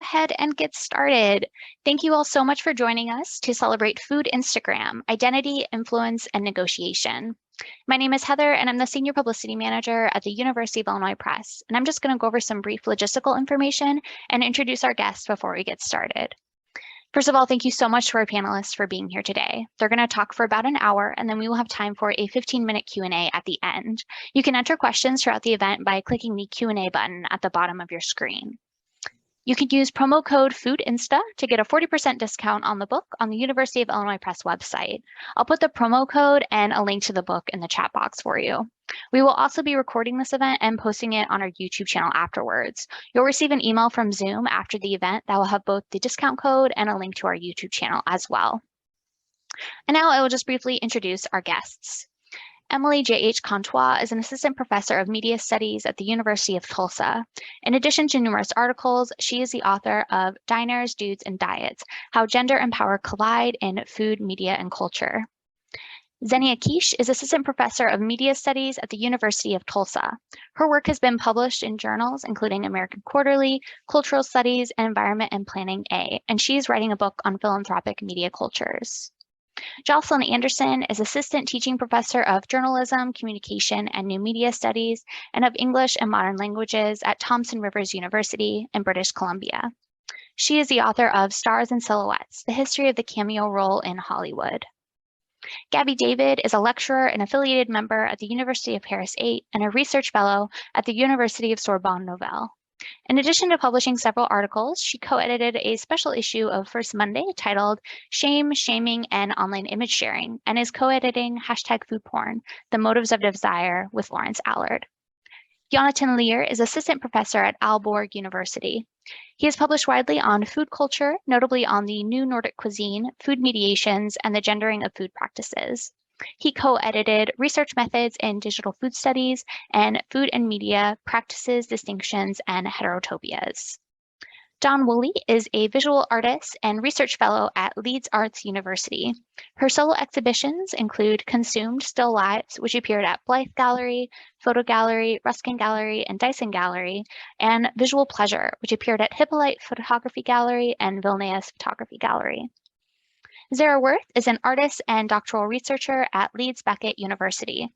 ahead and get started. Thank you all so much for joining us to celebrate Food Instagram, Identity, Influence, and Negotiation. My name is Heather, and I'm the Senior Publicity Manager at the University of Illinois Press. And I'm just going to go over some brief logistical information and introduce our guests before we get started. First of all, thank you so much to our panelists for being here today. They're going to talk for about an hour, and then we will have time for a 15-minute Q&A at the end. You can enter questions throughout the event by clicking the Q&A button at the bottom of your screen. You can use promo code FOODINSTA to get a 40% discount on the book on the University of Illinois Press website. I'll put the promo code and a link to the book in the chat box for you. We will also be recording this event and posting it on our YouTube channel afterwards. You'll receive an email from Zoom after the event that will have both the discount code and a link to our YouTube channel as well. And now I will just briefly introduce our guests. Emily J.H. Contois is an assistant professor of media studies at the University of Tulsa. In addition to numerous articles, she is the author of Diners, Dudes, and Diets, How Gender and Power Collide in Food, Media, and Culture. Xenia Quiche is assistant professor of media studies at the University of Tulsa. Her work has been published in journals including American Quarterly, Cultural Studies, and Environment and Planning A, and she is writing a book on philanthropic media cultures. Jocelyn Anderson is assistant teaching professor of journalism, communication, and new media studies, and of English and modern languages at Thompson Rivers University in British Columbia. She is the author of Stars and Silhouettes, The History of the Cameo Role in Hollywood. Gabby David is a lecturer and affiliated member at the University of Paris 8 and a research fellow at the University of Sorbonne Nouvelle. In addition to publishing several articles, she co-edited a special issue of First Monday titled Shame, Shaming, and Online Image Sharing, and is co-editing #foodporn, The Motives of Desire with Lawrence Allard. Jonathan Lear is assistant professor at Aalborg University. He has published widely on food culture, notably on the new Nordic cuisine, food mediations, and the gendering of food practices. He co-edited Research Methods in Digital Food Studies and Food and Media Practices, Distinctions, and Heterotopias. Dawn Woolley is a visual artist and research fellow at Leeds Arts University. Her solo exhibitions include Consumed Still Lives, which appeared at Blythe Gallery, Photo Gallery, Ruskin Gallery, and Dyson Gallery, and Visual Pleasure, which appeared at Hippolyte Photography Gallery and Vilnius Photography Gallery. Zara Worth is an artist and doctoral researcher at Leeds Beckett University.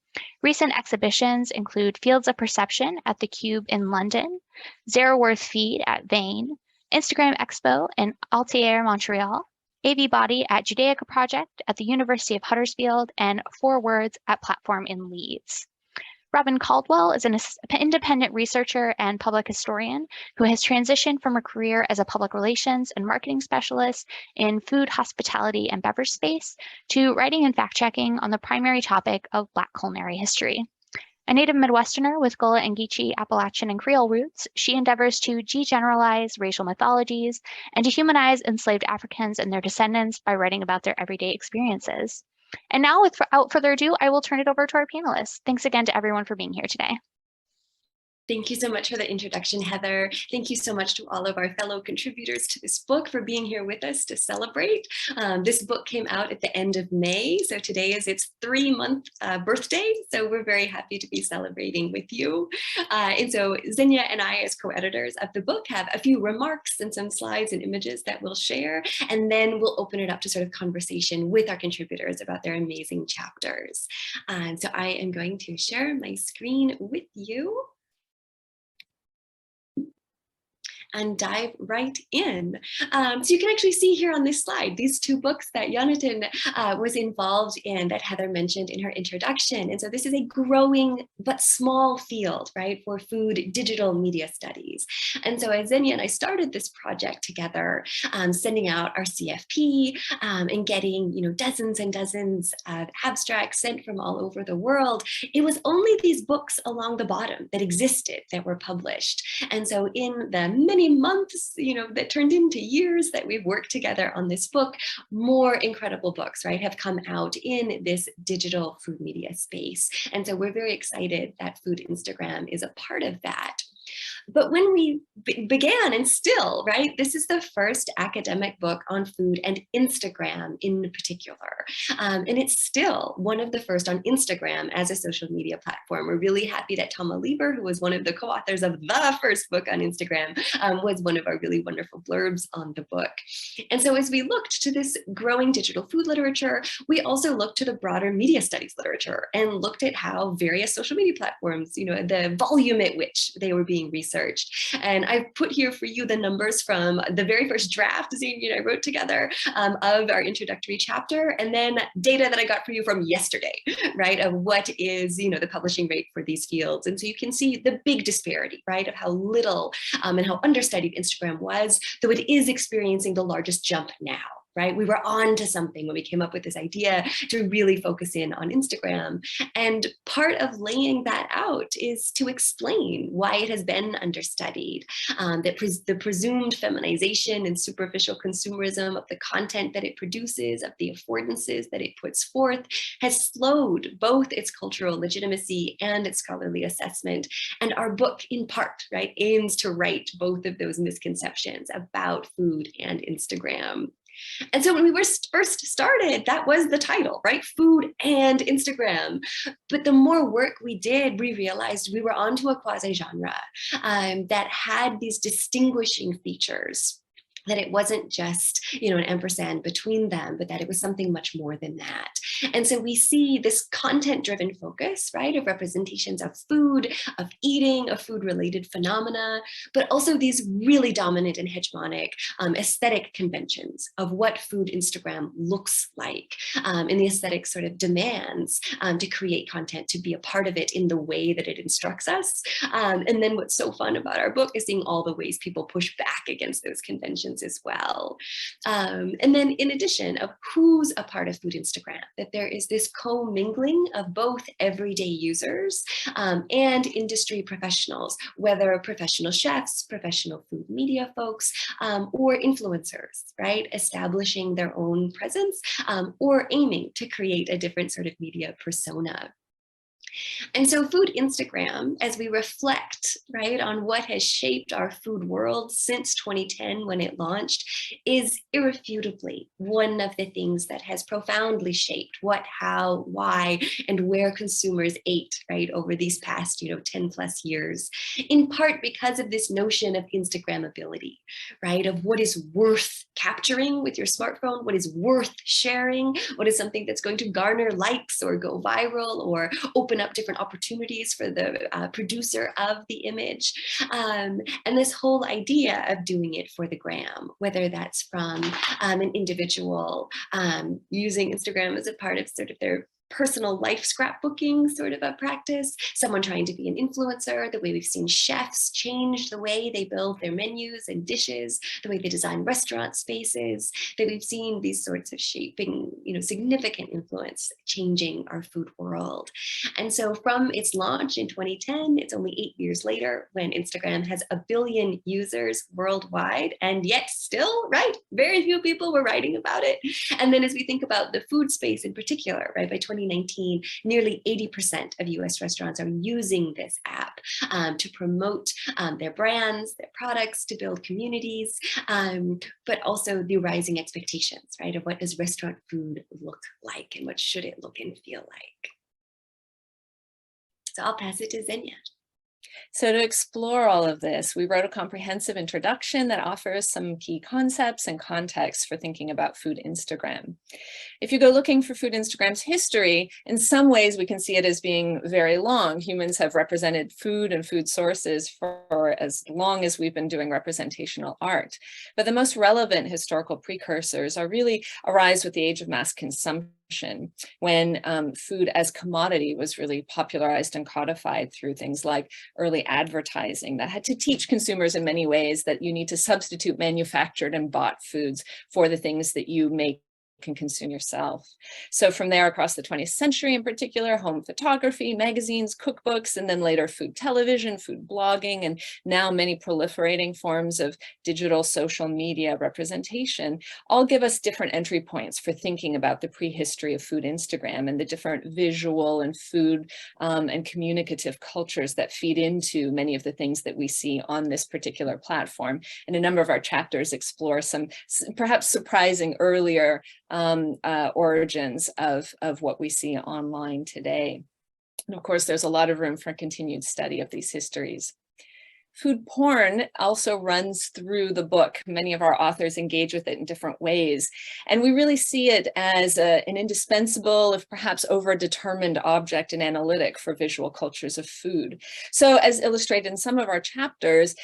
Recent exhibitions include Fields of Perception at the Cube in London, Zara Worth Feed at Vane, Instagram Expo in Altair, Montreal, AV Body at Judaica Project at the University of Huddersfield, and 4 Words at Platform in Leeds. Robin Caldwell is an independent researcher and public historian who has transitioned from a career as a public relations and marketing specialist in food, hospitality, and beverage space to writing and fact-checking on the primary topic of Black culinary history. A native Midwesterner with Gullah and Geechee, Appalachian, and Creole roots, she endeavors to degeneralize racial mythologies and to humanize enslaved Africans and their descendants by writing about their everyday experiences. And now, without further ado, I will turn it over to our panelists. Thanks again to everyone for being here today. Thank you so much for the introduction, Heather. Thank you so much to all of our fellow contributors to this book for being here with us to celebrate. This book came out at the end of May, so today is its 3-month birthday, so we're very happy to be celebrating with you. And so Xenia and I, as co-editors of the book, have a few remarks and some slides and images that we'll share, and then we'll open it up to sort of conversation with our contributors about their amazing chapters. So I am going to share my screen with you and dive right in. So you can actually see here on this slide, these 2 books that Jonathan was involved in that Heather mentioned in her introduction. And so this is a growing but small field, right, for food digital media studies. And so as Xenia and I started this project together, sending out our CFP and getting, dozens and dozens of abstracts sent from all over the world, it was only these books along the bottom that existed, that were published. And so in the many months, that turned into years that we've worked together on this book, more incredible books, right, have come out in this digital food media space. And so we're very excited that Food Instagram is a part of that. But when we began, and still, right, this is the first academic book on food and Instagram in particular. And it's still one of the first on Instagram as a social media platform. We're really happy that Tama Lieber, who was one of the co-authors of the first book on Instagram, was one of our really wonderful blurbs on the book. And so as we looked to this growing digital food literature, we also looked to the broader media studies literature and looked at how various social media platforms, the volume at which they were being researched. And I've put here for you the numbers from the very first draft Xavier and I wrote together of our introductory chapter, and then data that I got for you from yesterday, right, of what is, the publishing rate for these fields. And so you can see the big disparity, right, of how little and how understudied Instagram was, though it is experiencing the largest jump now. Right? We were on to something when we came up with this idea to really focus in on Instagram. And part of laying that out is to explain why it has been understudied, that the presumed feminization and superficial consumerism of the content that it produces, of the affordances that it puts forth, has slowed both its cultural legitimacy and its scholarly assessment. And our book, in part, right, aims to right both of those misconceptions about food and Instagram. And so when we were first started, that was the title, right? Food and Instagram. But the more work we did, we realized we were onto a quasi-genre that had these distinguishing features, that it wasn't just, an ampersand between them, but that it was something much more than that. And so we see this content-driven focus, right, of representations of food, of eating, of food-related phenomena, but also these really dominant and hegemonic aesthetic conventions of what food Instagram looks like, and the aesthetic sort of demands to create content, to be a part of it in the way that it instructs us. And then what's so fun about our book is seeing all the ways people push back against those conventions as well. And then in addition of who's a part of food Instagram, that there is this co-mingling of both everyday users and industry professionals, whether professional chefs, professional food media folks, or influencers, right? Establishing their own presence or aiming to create a different sort of media persona. And so food Instagram, as we reflect, right, on what has shaped our food world since 2010 when it launched, is irrefutably one of the things that has profoundly shaped what, how, why, and where consumers ate, right, over these past, 10 plus years, in part because of this notion of Instagrammability, right, of what is worth capturing with your smartphone, what is worth sharing, what is something that's going to garner likes or go viral or open up different opportunities for the producer of the image. And this whole idea of doing it for the gram, whether that's from an individual using Instagram as a part of sort of their personal life scrapbooking sort of a practice, someone trying to be an influencer, the way we've seen chefs change the way they build their menus and dishes, the way they design restaurant spaces, that we've seen these sorts of shaping, significant influence changing our food world. And so from its launch in 2010, it's only 8 years later when Instagram has 1 billion users worldwide, and yet still, right, very few people were writing about it. And then as we think about the food space in particular, right, by 2019, nearly 80% of US restaurants are using this app to promote their brands, their products, to build communities, but also the rising expectations, right, of what does restaurant food look like and what should it look and feel like. So I'll pass it to Xenia. So to explore all of this, we wrote a comprehensive introduction that offers some key concepts and context for thinking about food Instagram. If you go looking for food Instagram's history, in some ways we can see it as being very long. Humans have represented food and food sources for as long as we've been doing representational art. But the most relevant historical precursors really arise with the age of mass consumption, when food as commodity was really popularized and codified through things like early advertising that had to teach consumers in many ways that you need to substitute manufactured and bought foods for the things that you make can consume yourself. So from there, across the 20th century in particular, home photography, magazines, cookbooks, and then later food television, food blogging, and now many proliferating forms of digital social media representation all give us different entry points for thinking about the prehistory of food Instagram and the different visual and food and communicative cultures that feed into many of the things that we see on this particular platform. And a number of our chapters explore some perhaps surprising earlier origins of what we see online today. And of course, there's a lot of room for continued study of these histories. Food porn also runs through the book. Many of our authors engage with it in different ways. And we really see it as an indispensable, if perhaps over-determined object and analytic for visual cultures of food. So as illustrated in some of our chapters,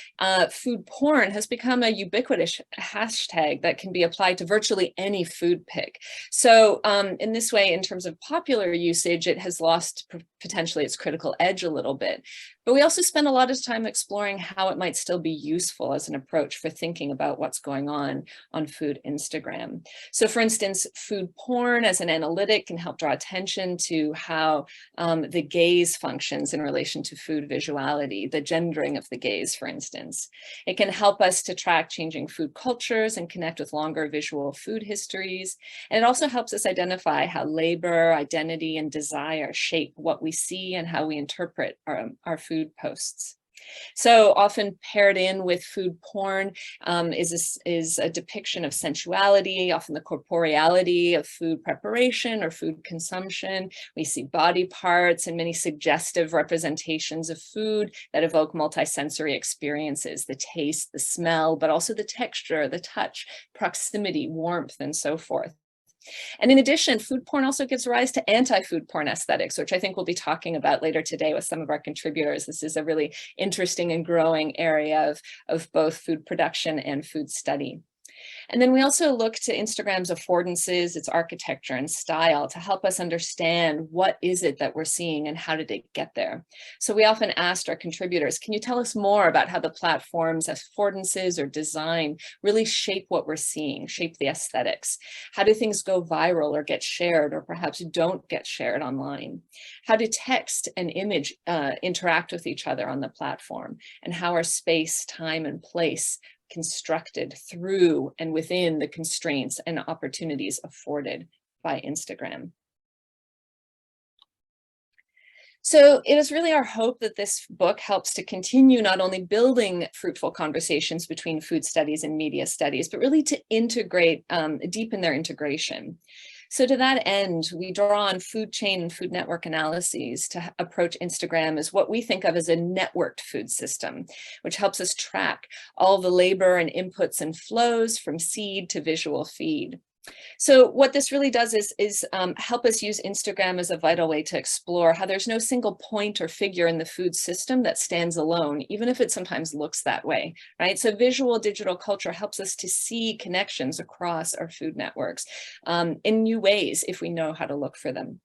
food porn has become a ubiquitous hashtag that can be applied to virtually any food pic. So in this way, in terms of popular usage, it has lost potentially its critical edge a little bit. But we also spend a lot of time exploring how it might still be useful as an approach for thinking about what's going on food Instagram. So for instance, food porn as an analytic can help draw attention to how the gaze functions in relation to food visuality, the gendering of the gaze, for instance. It can help us to track changing food cultures and connect with longer visual food histories. And it also helps us identify how labor, identity, and desire shape what we see and how we interpret our food posts. So often paired in with food porn is a depiction of sensuality, often the corporeality of food preparation or food consumption. We see body parts and many suggestive representations of food that evoke multisensory experiences, the taste, the smell, but also the texture, the touch, proximity, warmth, and so forth. And in addition, food porn also gives rise to anti-food porn aesthetics, which I think we'll be talking about later today with some of our contributors. This is a really interesting and growing area of both food production and food study. And then we also look to Instagram's affordances, its architecture and style to help us understand what is it that we're seeing and how did it get there. So we often asked our contributors, can you tell us more about how the platform's affordances or design really shape what we're seeing, shape the aesthetics? How do things go viral or get shared or perhaps don't get shared online? How do text and image interact with each other on the platform? And how are space, time, and place constructed through and within the constraints and opportunities afforded by Instagram? So it is really our hope that this book helps to continue not only building fruitful conversations between food studies and media studies, but really to integrate, deepen their integration. So to that end, we draw on food chain and food network analyses to approach Instagram as what we think of as a networked food system, which helps us track all the labor and inputs and flows from seed to visual feed. So what this really does is help us use Instagram as a vital way to explore how there's no single point or figure in the food system that stands alone, even if it sometimes looks that way, right? So visual digital culture helps us to see connections across our food networks in new ways if we know how to look for them.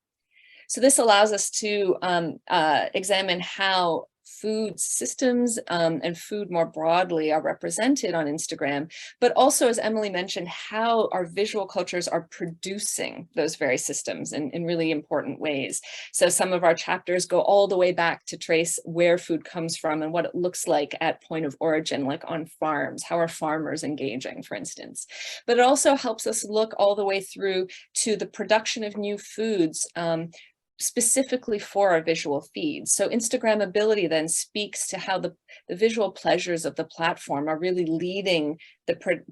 So this allows us to examine how food systems and food more broadly are represented on Instagram, but also, as Emily mentioned, how our visual cultures are producing those very systems in really important ways. So some of our chapters go all the way back to trace where food comes from and what it looks like at point of origin, like on farms. How are farmers engaging, for instance? But it also helps us look all the way through to the production of new foods, specifically for our visual feeds. So Instagrammability then speaks to how the visual pleasures of the platform are really leading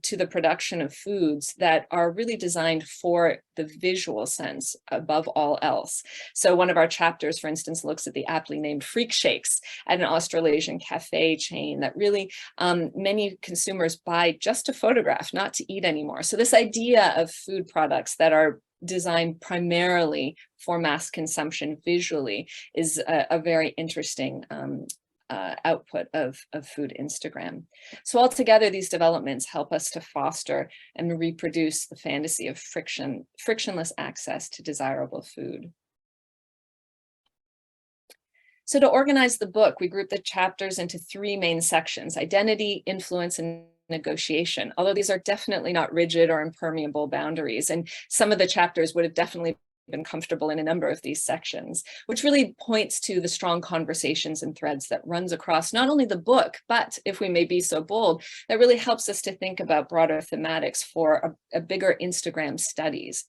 to the production of foods that are really designed for the visual sense above all else. So one of our chapters, for instance, looks at the aptly named freak shakes at an Australasian cafe chain that really many consumers buy just to photograph, not to eat anymore. So this idea of food products that are designed primarily for mass consumption visually is a very interesting output of food Instagram. So altogether, these developments help us to foster and reproduce the fantasy of frictionless access to desirable food. So to organize the book, we group the chapters into three main sections: identity, influence, and negotiation, although these are definitely not rigid or impermeable boundaries. And some of the chapters would have definitely been comfortable in a number of these sections, which really points to the strong conversations and threads that runs across not only the book, but if we may be so bold, that really helps us to think about broader thematics for a bigger Instagram studies.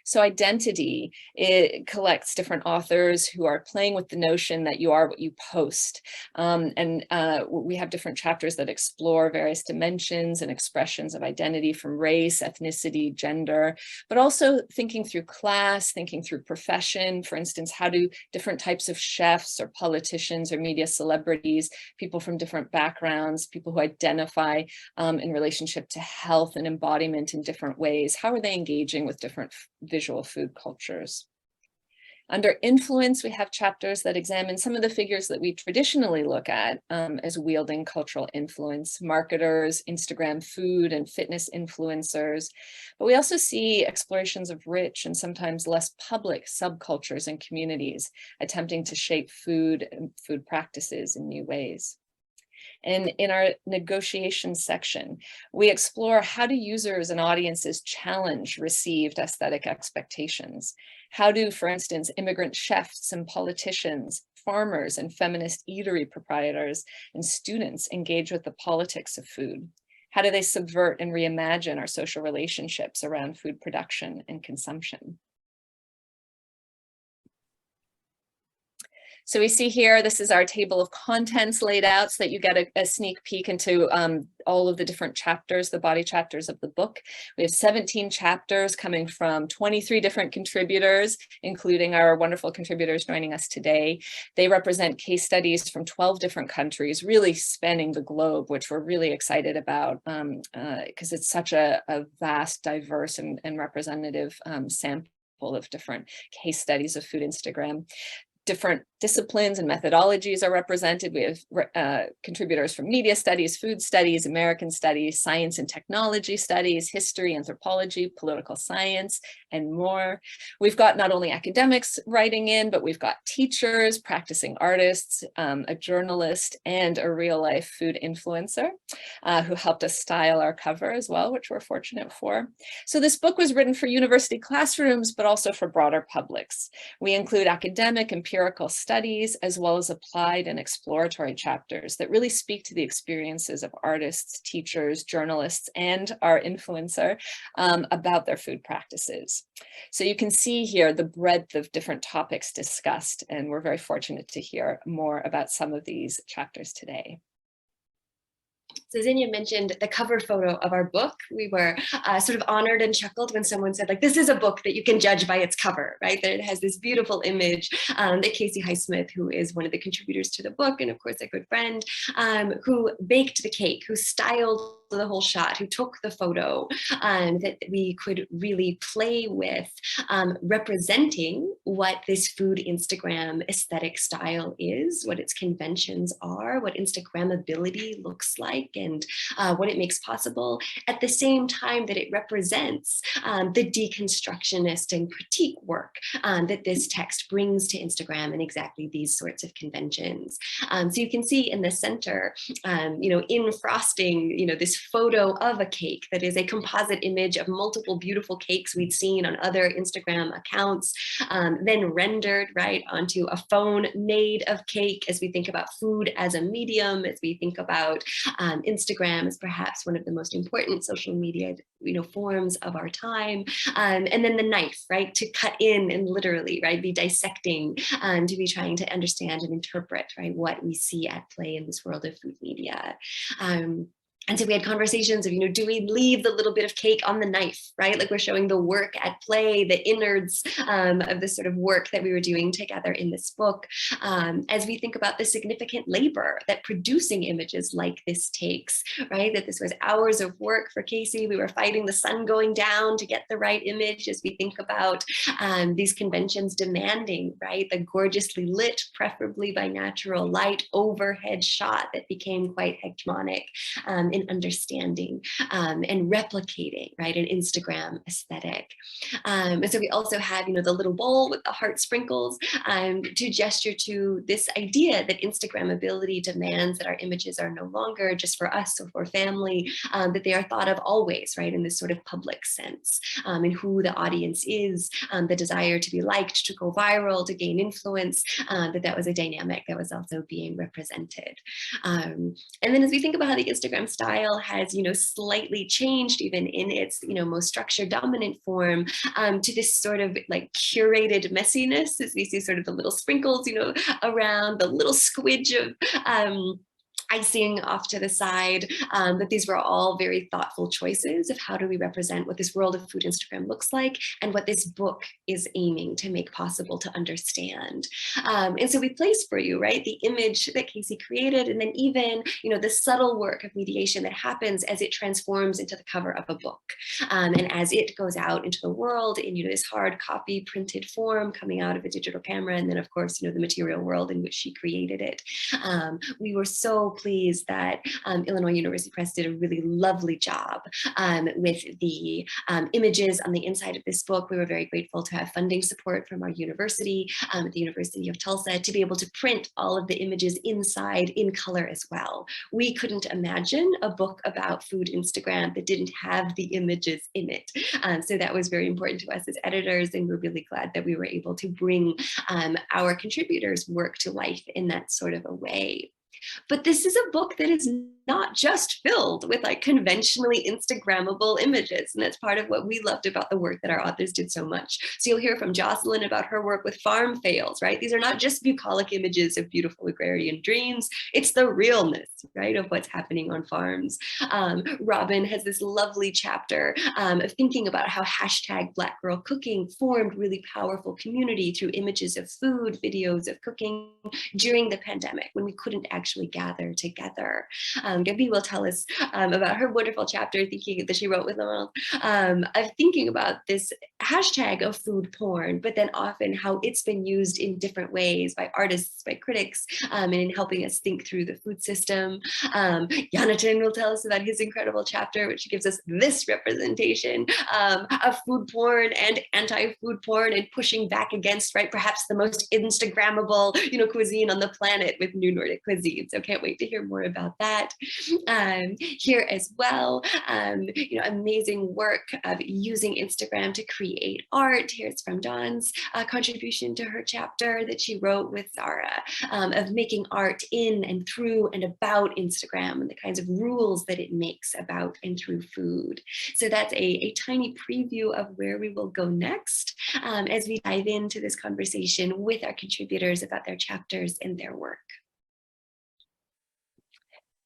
So identity, it collects different authors who are playing with the notion that you are what you post. We have different chapters that explore various dimensions and expressions of identity from race, ethnicity, gender, but also thinking through class, thinking through profession. For instance, how do different types of chefs or politicians or media celebrities, people from different backgrounds, people who identify in relationship to health and embodiment in different ways, how are they engaging with different visual food cultures? Under influence, we have chapters that examine some of the figures that we traditionally look at as wielding cultural influence: marketers, Instagram food and fitness influencers. But we also see explorations of rich and sometimes less public subcultures and communities attempting to shape food and food practices in new ways. And in our negotiation section, we explore how do users and audiences challenge received aesthetic expectations? How do, for instance, immigrant chefs and politicians, farmers and feminist eatery proprietors and students engage with the politics of food? How do they subvert and reimagine our social relationships around food production and consumption? So we see here, this is our table of contents laid out so that you get a sneak peek into all of the different chapters, the body chapters of the book. We have 17 chapters coming from 23 different contributors, including our wonderful contributors joining us today. They represent case studies from 12 different countries, really spanning the globe, which we're really excited about because it's such a vast, diverse, and representative sample of different case studies of food Instagram. Different disciplines and methodologies are represented. We have contributors from media studies, food studies, American studies, science and technology studies, history, anthropology, political science, and more. We've got not only academics writing in, but we've got teachers, practicing artists, a journalist, and a real-life food influencer who helped us style our cover as well, which we're fortunate for. So this book was written for university classrooms, but also for broader publics. We include academic, empirical studies, as well as applied and exploratory chapters that really speak to the experiences of artists, teachers, journalists, and our influencer about their food practices. So you can see here the breadth of different topics discussed, and we're very fortunate to hear more about some of these chapters today. So Zinnia mentioned the cover photo of our book. We were sort of honored and chuckled when someone said, like, this is a book that you can judge by its cover, right? That it has this beautiful image that Casey Highsmith, who is one of the contributors to the book, and of course a good friend, who baked the cake, who styled the whole shot, who took the photo, that we could really play with representing what this food Instagram aesthetic style is, what its conventions are, what Instagrammability looks like, and what it makes possible, at the same time that it represents the deconstructionist and critique work that this text brings to Instagram and exactly these sorts of conventions. So you can see in the center, in frosting, this photo of a cake that is a composite image of multiple beautiful cakes we'd seen on other Instagram accounts, then rendered right onto a phone made of cake, as we think about food as a medium, as we think about Instagram as perhaps one of the most important social media forms of our time, and then the knife, right, to cut in and literally, right, be dissecting, to be trying to understand and interpret, right, what we see at play in this world of food media. And so we had conversations of, do we leave the little bit of cake on the knife, right? Like we're showing the work at play, the innards of the sort of work that we were doing together in this book, as we think about the significant labor that producing images like this takes, right? That this was hours of work for Casey. We were fighting the sun going down to get the right image, as we think about these conventions demanding, right, the gorgeously lit, preferably by natural light, overhead shot that became quite hegemonic in and understanding and replicating, right, an Instagram aesthetic. And so we also have, the little bowl with the heart sprinkles to gesture to this idea that Instagrammability demands that our images are no longer just for us or for family, that they are thought of always, right, in this sort of public sense, and who the audience is, the desire to be liked, to go viral, to gain influence, that was a dynamic that was also being represented. And then as we think about how the Instagram style has, slightly changed even in its, most structure dominant form, to this sort of like curated messiness, as we see sort of the little sprinkles, around, the little squidge of icing off to the side, that these were all very thoughtful choices of how do we represent what this world of food Instagram looks like and what this book is aiming to make possible to understand. And so we place for you, right, the image that Casey created, and then even, the subtle work of mediation that happens as it transforms into the cover of a book. And as it goes out into the world in, this hard copy printed form coming out of a digital camera, and then of course, the material world in which she created it. We were so pleased that Illinois University Press did a really lovely job with the images on the inside of this book. We were very grateful to have funding support from our university, at the University of Tulsa, to be able to print all of the images inside in color as well. We couldn't imagine a book about food Instagram that didn't have the images in it. So that was very important to us as editors, and we're really glad that we were able to bring our contributors' work to life in that sort of a way. But this is a book that is not just filled with like conventionally Instagrammable images. And that's part of what we loved about the work that our authors did so much. So you'll hear from Jocelyn about her work with farm fails, right? These are not just bucolic images of beautiful agrarian dreams. It's the realness, right, of what's happening on farms. Robin has this lovely chapter of thinking about how hashtag Black Girl Cooking formed really powerful community through images of food, videos of cooking during the pandemic when we couldn't actually gather together. Gabi will tell us about her wonderful chapter that she wrote with Laurent, of thinking about this hashtag of food porn, but then often how it's been used in different ways by artists, by critics, and in helping us think through the food system. Jonathan will tell us about his incredible chapter, which gives us this representation of food porn and anti-food porn, and pushing back against, right, perhaps the most Instagrammable, cuisine on the planet with New Nordic cuisine. So can't wait to hear more about that. Here as well, amazing work of using Instagram to create art. Here's from Dawn's contribution to her chapter that she wrote with Zara, of making art in and through and about Instagram and the kinds of rules that it makes about and through food. So that's a tiny preview of where we will go next as we dive into this conversation with our contributors about their chapters and their work.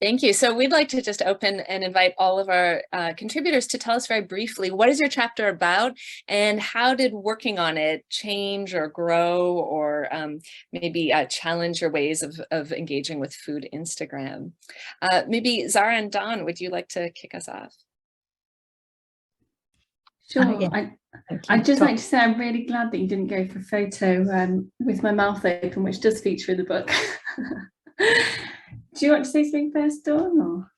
Thank you. So we'd like to just open and invite all of our contributors to tell us very briefly, what is your chapter about and how did working on it change or grow or maybe challenge your ways of engaging with food Instagram? Maybe Zara and Dawn, would you like to kick us off? Sure. Yeah. I'd just like to say I'm really glad that you didn't go for a photo with my mouth open, which does feature in the book. Do you want to say something first, Dawn? Or?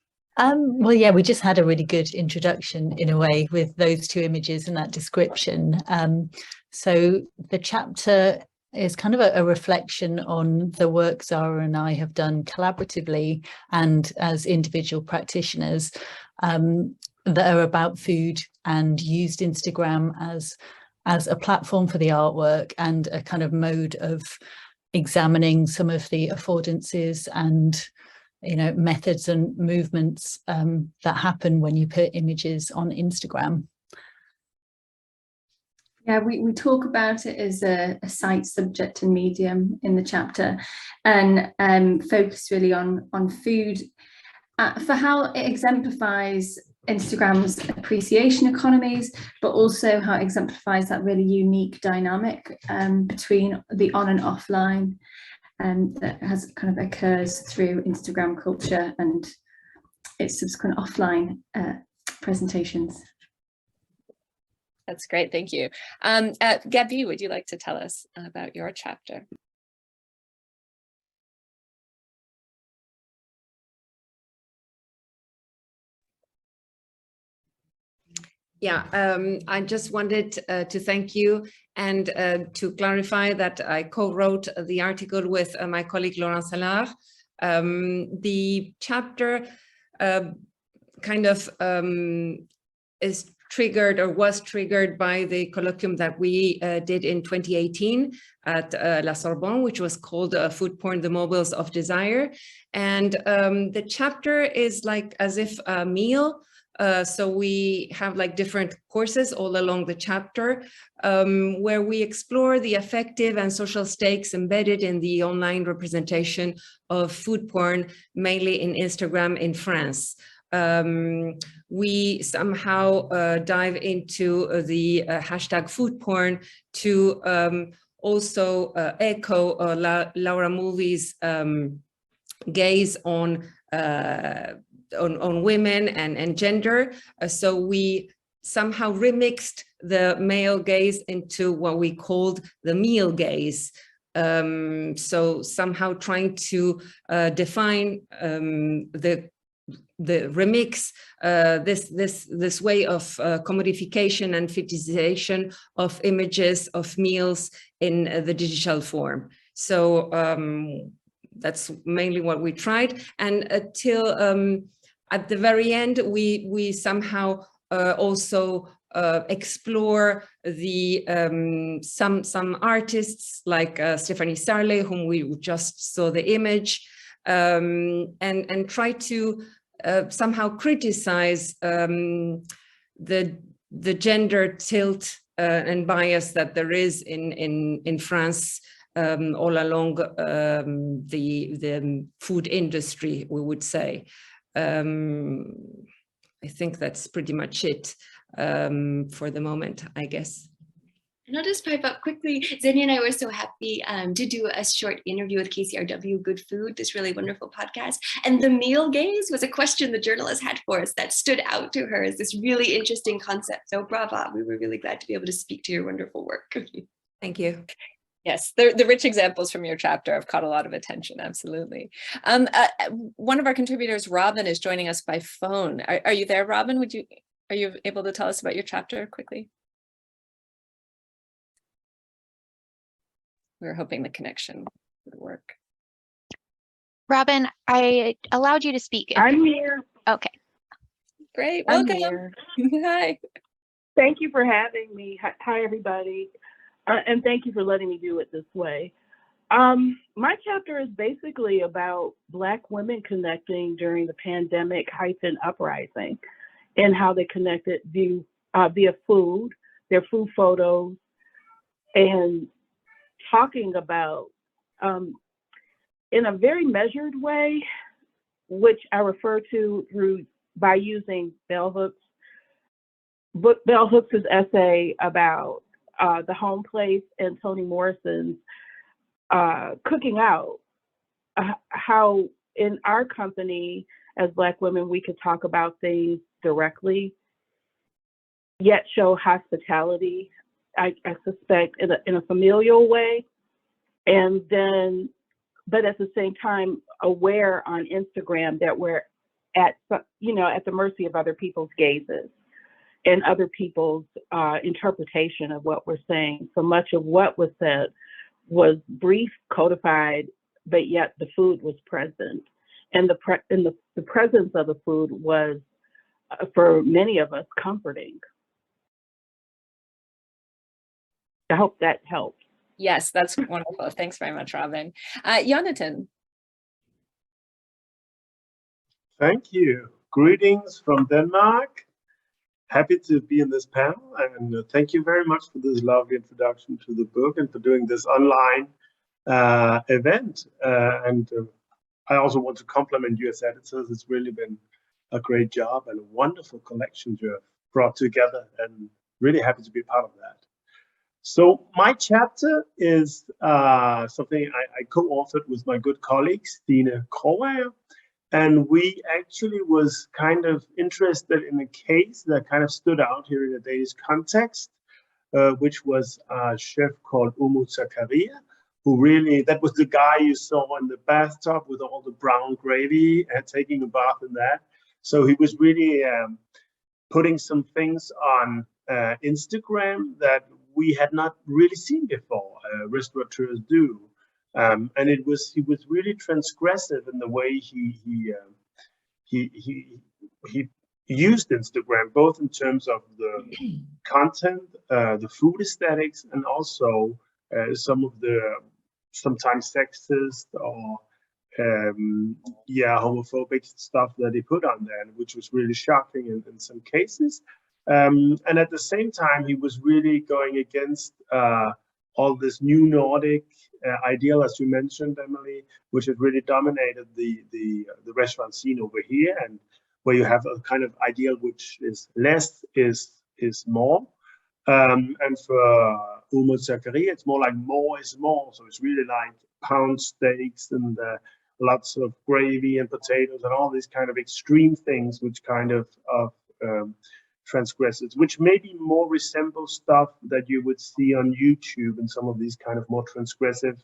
Well, yeah, we just had a really good introduction in a way with those two images and that description. So the chapter is kind of a reflection on the work Zara and I have done collaboratively and as individual practitioners that are about food and used Instagram as a platform for the artwork and a kind of mode of examining some of the affordances and methods and movements that happen when you put images on Instagram. Yeah, we talk about it as a site, subject and medium in the chapter, and focus really on food for how it exemplifies Instagram's appreciation economies, but also how it exemplifies that really unique dynamic between the on and offline that has kind of occurs through Instagram culture and its subsequent offline presentations. That's great, thank you. Gabi, would you like to tell us about your chapter? Yeah, I just wanted to thank you and to clarify that I co-wrote the article with my colleague Laurent Salard. The chapter kind of is triggered or was triggered by the colloquium that we did in 2018 at La Sorbonne, which was called Food Porn, the Mobiles of Desire. And the chapter is like as if a meal. So we have like different courses all along the chapter where we explore the affective and social stakes embedded in the online representation of food porn, mainly in Instagram in France. We somehow dive into the hashtag food porn to also echo Laura Mulvey's gaze on women and gender. So we somehow remixed the male gaze into what we called the meal gaze. So somehow trying to define the remix, this way of commodification and fetishization of images of meals in the digital form. So that's mainly what we tried. And until at the very end, we somehow also explore the some artists like Stephanie Sarley, whom we just saw the image, and try to somehow criticize the gender tilt and bias that there is in France all along the food industry, we would say. I think that's pretty much it for the moment, I guess. And I'll just pipe up quickly. Xenia and I were so happy to do a short interview with KCRW Good Food, this really wonderful podcast. And the meal gaze was a question the journalist had for us that stood out to her as this really interesting concept. So brava, we were really glad to be able to speak to your wonderful work. Thank you. Yes, the rich examples from your chapter have caught a lot of attention, absolutely. One of our contributors, Robin, is joining us by phone. Are you there, Robin? Are you able to tell us about your chapter quickly? We were hoping the connection would work. Robin, I allowed you to speak. I'm here. Okay. Great, I'm welcome. here. Hi. Thank you for having me. Hi, everybody. And thank you for letting me do it this way. My chapter is basically about Black women connecting during the pandemic hyphen uprising and how they connected via food, their food photos, and talking about in a very measured way, which I refer to by using Bell Hooks' essay about the home place and Toni Morrison's cooking out, how in our company as Black women, we could talk about things directly, yet show hospitality, I suspect in a familial way, and then, but at the same time, aware on Instagram that we're at the mercy of other people's gazes and other people's interpretation of what we're saying. So much of what was said was brief, codified, but yet the food was present, and the presence of the food was, for many of us, comforting. I hope that helps. Yes, that's wonderful. Thanks very much, Robin. Jonathan. Thank you. Greetings from Denmark. Happy to be in this panel, and thank you very much for this lovely introduction to the book and for doing this online event. I also want to compliment you as editors. It's really been a great job and a wonderful collection you have brought together, and really happy to be part of that. So my chapter is something I co-authored with my good colleague, Stine Kroager. And we actually was kind of interested in a case that kind of stood out here in the Danish context, which was a chef called Umut Zakaria, who really, that was the guy you saw in the bathtub with all the brown gravy and taking a bath in that. So he was really putting some things on Instagram that we had not really seen before. Restaurateurs do, and he was really transgressive in the way he used Instagram, both in terms of the content, the food aesthetics, and also some of the sometimes sexist or homophobic stuff that he put on there, which was really shocking in some cases. And at the same time, he was really going against all this new Nordic ideal, as you mentioned, Emily, which had really dominated the restaurant scene over here, and where you have a kind of ideal which is less is more. And for Umut Zakaria, it's more like more is more. So it's really like pound steaks and lots of gravy and potatoes and all these kind of extreme things, which kind of transgresses, which maybe more resemble stuff that you would see on YouTube and some of these kind of more transgressive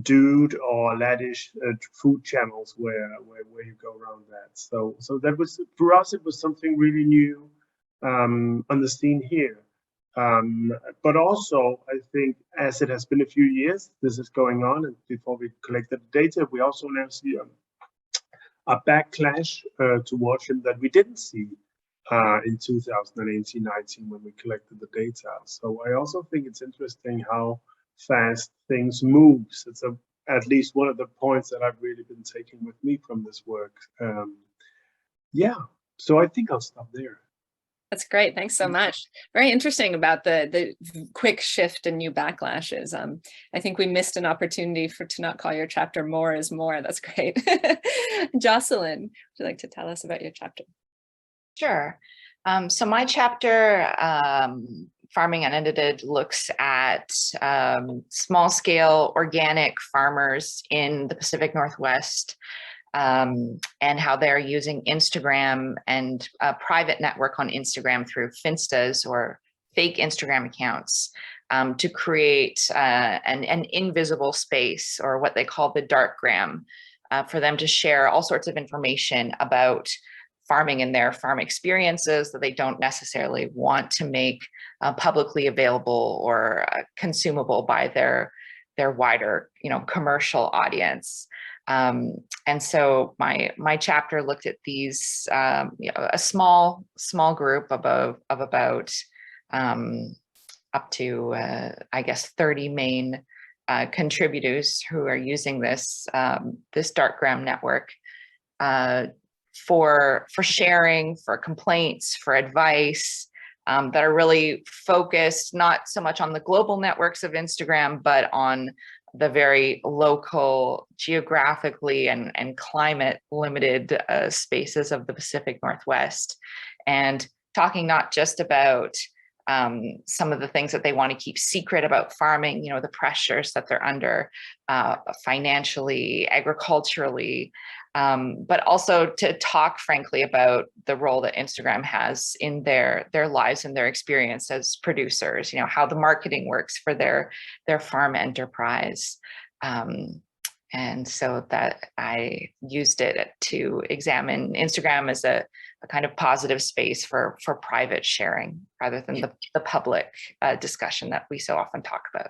dude or laddish food channels where you go around that. So that was, for us, it was something really new on the scene here. But also, I think, as it has been a few years, this is going on, and before we collected the data, we also now see a backlash towards him that we didn't see in 2018-19 when we collected the data. So I also think it's interesting how fast things move. It's at least one of the points that I've really been taking with me from this work. So I think I'll stop there. That's great. Thanks so much. Very interesting about the quick shift and new backlashes. I think we missed an opportunity to not call your chapter More is More. That's great. Jocelyn, would you like to tell us about your chapter? Sure. So my chapter, Farming Unedited, looks at small-scale organic farmers in the Pacific Northwest, and how they're using Instagram and a private network on Instagram through Finstas, or fake Instagram accounts, to create an invisible space, or what they call the darkgram, for them to share all sorts of information about farming and their farm experiences that they don't necessarily want to make publicly available or consumable by their wider, commercial audience. And so my chapter looked at these, a small group of about up to, I guess, 30 main contributors who are using this darkgram network for sharing, for complaints, for advice, that are really focused not so much on the global networks of Instagram, but on the very local, geographically and climate limited spaces of the Pacific Northwest, and talking not just about some of the things that they want to keep secret about farming, the pressures that they're under financially, agriculturally, but also to talk frankly about the role that Instagram has in their lives and their experience as producers, how the marketing works for their farm enterprise. And so that I used it to examine Instagram as a kind of positive space for private sharing rather than the public discussion that we so often talk about.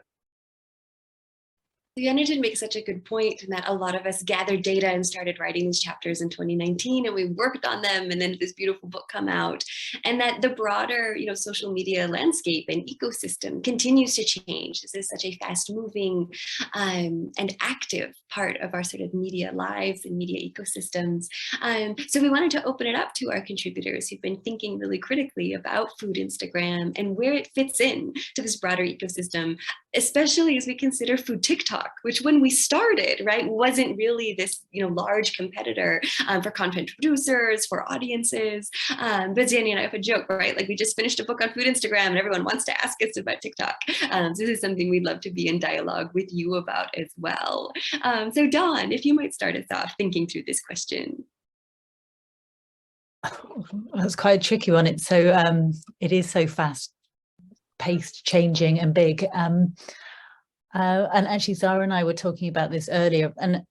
Untitled makes such a good point in that a lot of us gathered data and started writing these chapters in 2019, and we worked on them, and then this beautiful book come out, and that the broader, social media landscape and ecosystem continues to change. This is such a fast-moving and active part of our sort of media lives and media ecosystems. So we wanted to open it up to our contributors who've been thinking really critically about food Instagram and where it fits in to this broader ecosystem, especially as we consider food TikTok, which when we started, wasn't really this, large competitor for content producers, for audiences. But Zanny and I have a joke, like we just finished a book on food Instagram and everyone wants to ask us about TikTok. So this is something we'd love to be in dialogue with you about as well. So Dawn, if you might start us off thinking through this question. That's quite a tricky one. It's so it is so fast paced, changing and big. And actually Zara and I were talking about this earlier, and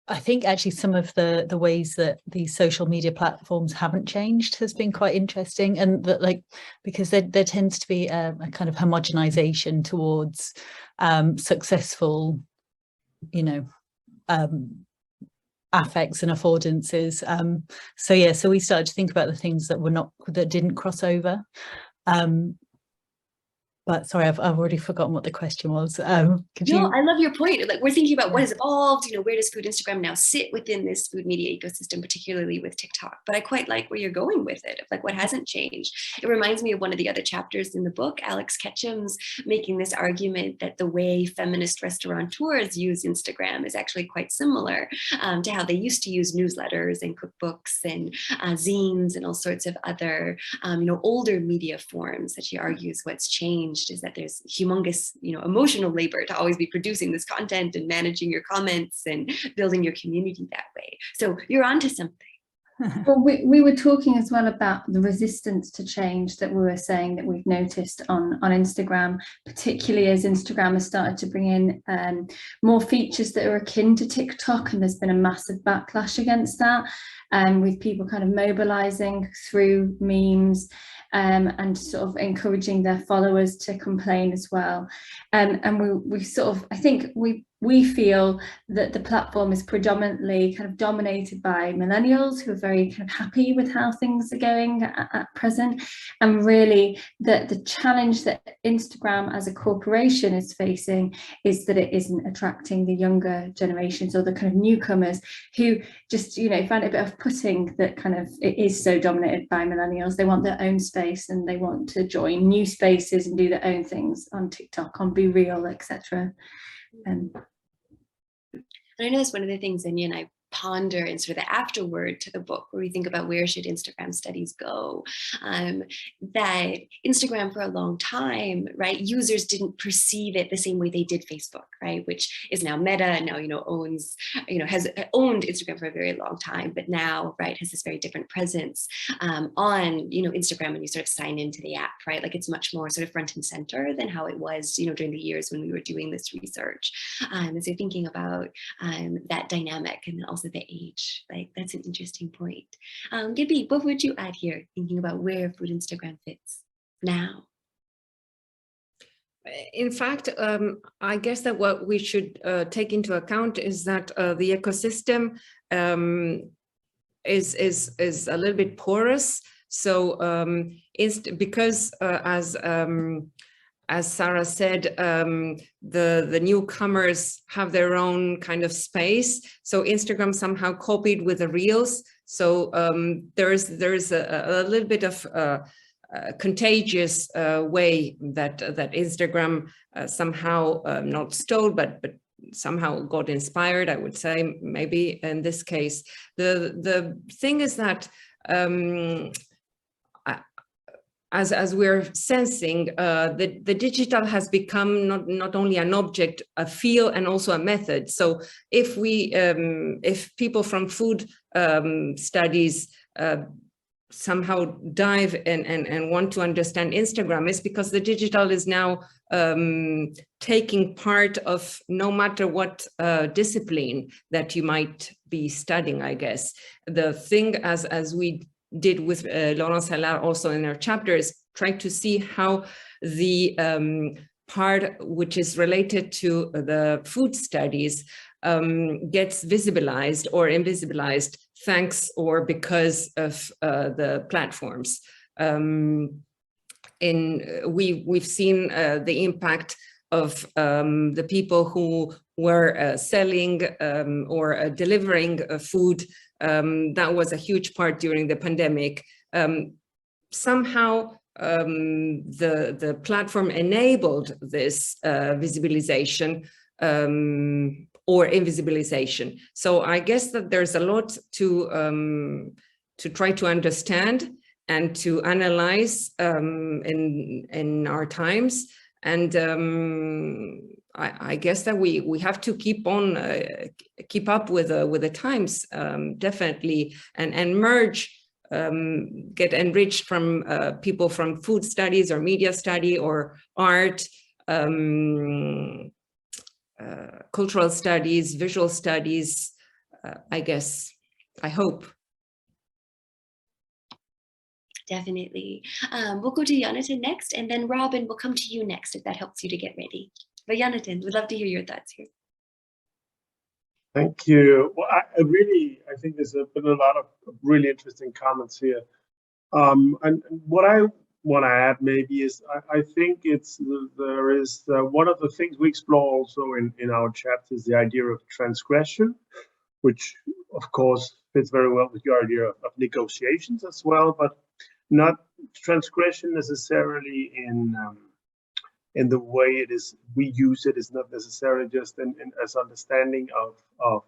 I think actually some of the ways that these social media platforms haven't changed has been quite interesting, and that, like, because there tends to be a kind of homogenization towards successful, you know, affects and affordances. So we started to think about the things that didn't cross over. But sorry, I've already forgotten what the question was. I love your point. Like, we're thinking about what has evolved, where does food Instagram now sit within this food media ecosystem, particularly with TikTok? But I quite like where you're going with it, like what hasn't changed. It reminds me of one of the other chapters in the book, Alex Ketchum's making this argument that the way feminist restaurateurs use Instagram is actually quite similar to how they used to use newsletters and cookbooks and zines and all sorts of other, older media forms. That she argues what's changed is that there's humongous, emotional labor to always be producing this content and managing your comments and building your community that way. So you're onto something. Well, we were talking as well about the resistance to change that we were saying that we've noticed on Instagram, particularly as Instagram has started to bring in more features that are akin to TikTok, and there's been a massive backlash against that, with people kind of mobilizing through memes and sort of encouraging their followers to complain as well. And we sort of, I think we feel that the platform is predominantly kind of dominated by millennials who are very kind of happy with how things are going at present. And really the challenge that Instagram as a corporation is facing is that it isn't attracting the younger generations or the kind of newcomers who just, find it a bit off-putting that kind of it is so dominated by millennials. They want their own space and they want to join new spaces and do their own things on TikTok, on Be Real, etc. And I know that's one of the things Anya and I ponder in sort of the afterword to the book, where we think about where should Instagram studies go, that Instagram for a long time, right, users didn't perceive it the same way they did Facebook, right, which is now Meta and now, owns, has owned Instagram for a very long time, but now, right, has this very different presence on, Instagram when you sort of sign into the app, right, like it's much more sort of front and center than how it was, during the years when we were doing this research. And so thinking about that dynamic and also the age, like that's an interesting point. Gibby, what would you add here, thinking about where food Instagram fits now? In fact, I guess that what we should take into account is that the ecosystem is a little bit porous. So because as Sarah said, the newcomers have their own kind of space. So Instagram somehow copied with the Reels. So there's a little bit of contagious way that Instagram somehow not stole, but somehow got inspired, I would say, maybe in this case. The thing is that as we're sensing, the digital has become not only an object, a feel, and also a method. So if people from food studies somehow dive and want to understand Instagram, is because the digital is now taking part of no matter what discipline that you might be studying, I guess. The thing, as we did with Laurent Salard also in our chapters, try to see how the part which is related to the food studies gets visibilized or invisibilized thanks or because of the platforms. We've seen the impact of the people who were selling or delivering food. That was a huge part during the pandemic. Somehow the platform enabled this visibilization or invisibilization. So I guess that there's a lot to try to understand and to analyze in our times. And I guess that we have to keep up with the times, definitely, and merge, get enriched from people from food studies or media study or art, cultural studies, visual studies, I guess, I hope. Definitely. We'll go to Jonathan next, and then Robin will come to you next if that helps you to get ready. But Jonathan, we'd love to hear your thoughts here. Thank you. Well, I think there's been a lot of really interesting comments here. And what I want to add maybe is I think there is one of the things we explore also in our chapter is the idea of transgression, which of course fits very well with your idea of negotiations as well, but not transgression necessarily in the way it is we use it is not necessarily just in as understanding of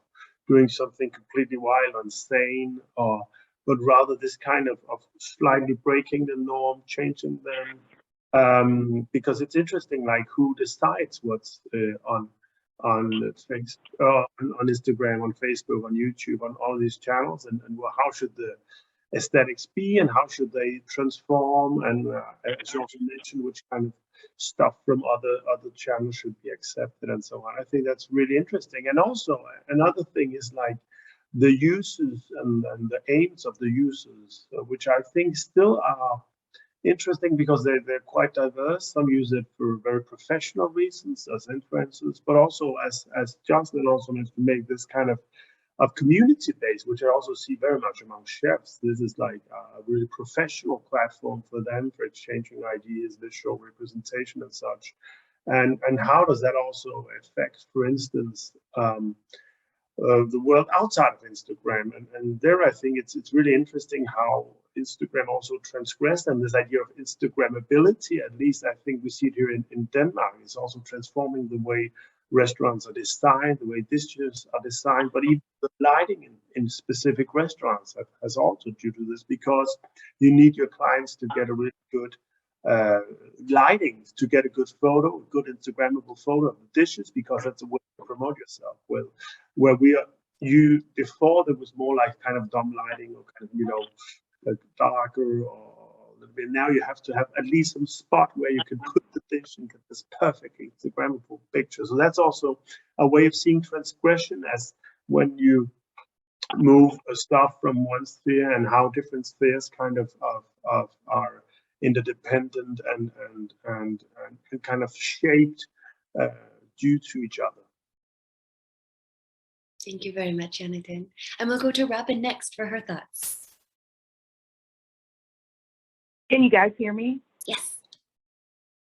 doing something completely wild, insane, but rather this kind of slightly breaking the norm, changing them, because it's interesting, like who decides what's on Instagram, on Facebook, on YouTube, on all these channels, and how should the aesthetics be, and how should they transform, and as you also mentioned, which kind of stuff from other channels should be accepted, and so on. I think that's really interesting. And also another thing is like the uses and the aims of the users, which I think still are interesting because they're quite diverse. Some use it for very professional reasons as influencers, but also as Jocelyn also mentioned, to make this kind of community based, which I also see very much among chefs. This is like a really professional platform for them for exchanging ideas, visual representation and such. And how does that also affect, for instance, the world outside of Instagram? And there I think it's really interesting how Instagram also transgressed, and this idea of Instagrammability, at least I think we see it here in Denmark, is also transforming the way restaurants are designed, the way dishes are designed, but even the lighting in specific restaurants has altered due to this, because you need your clients to get a really good lighting, to get a good photo, a good Instagrammable photo of the dishes, because that's a way to promote yourself. Where before there was more like kind of dumb lighting, or kind of, like darker, or now you have to have at least some spot where you can put the dish and get this perfect Instagrammable picture. So that's also a way of seeing transgression, as when you move stuff from one sphere, and how different spheres kind of are interdependent and kind of shaped due to each other. Thank you very much, Jonathan. And we'll go to Robin next for her thoughts. Can you guys hear me? Yes.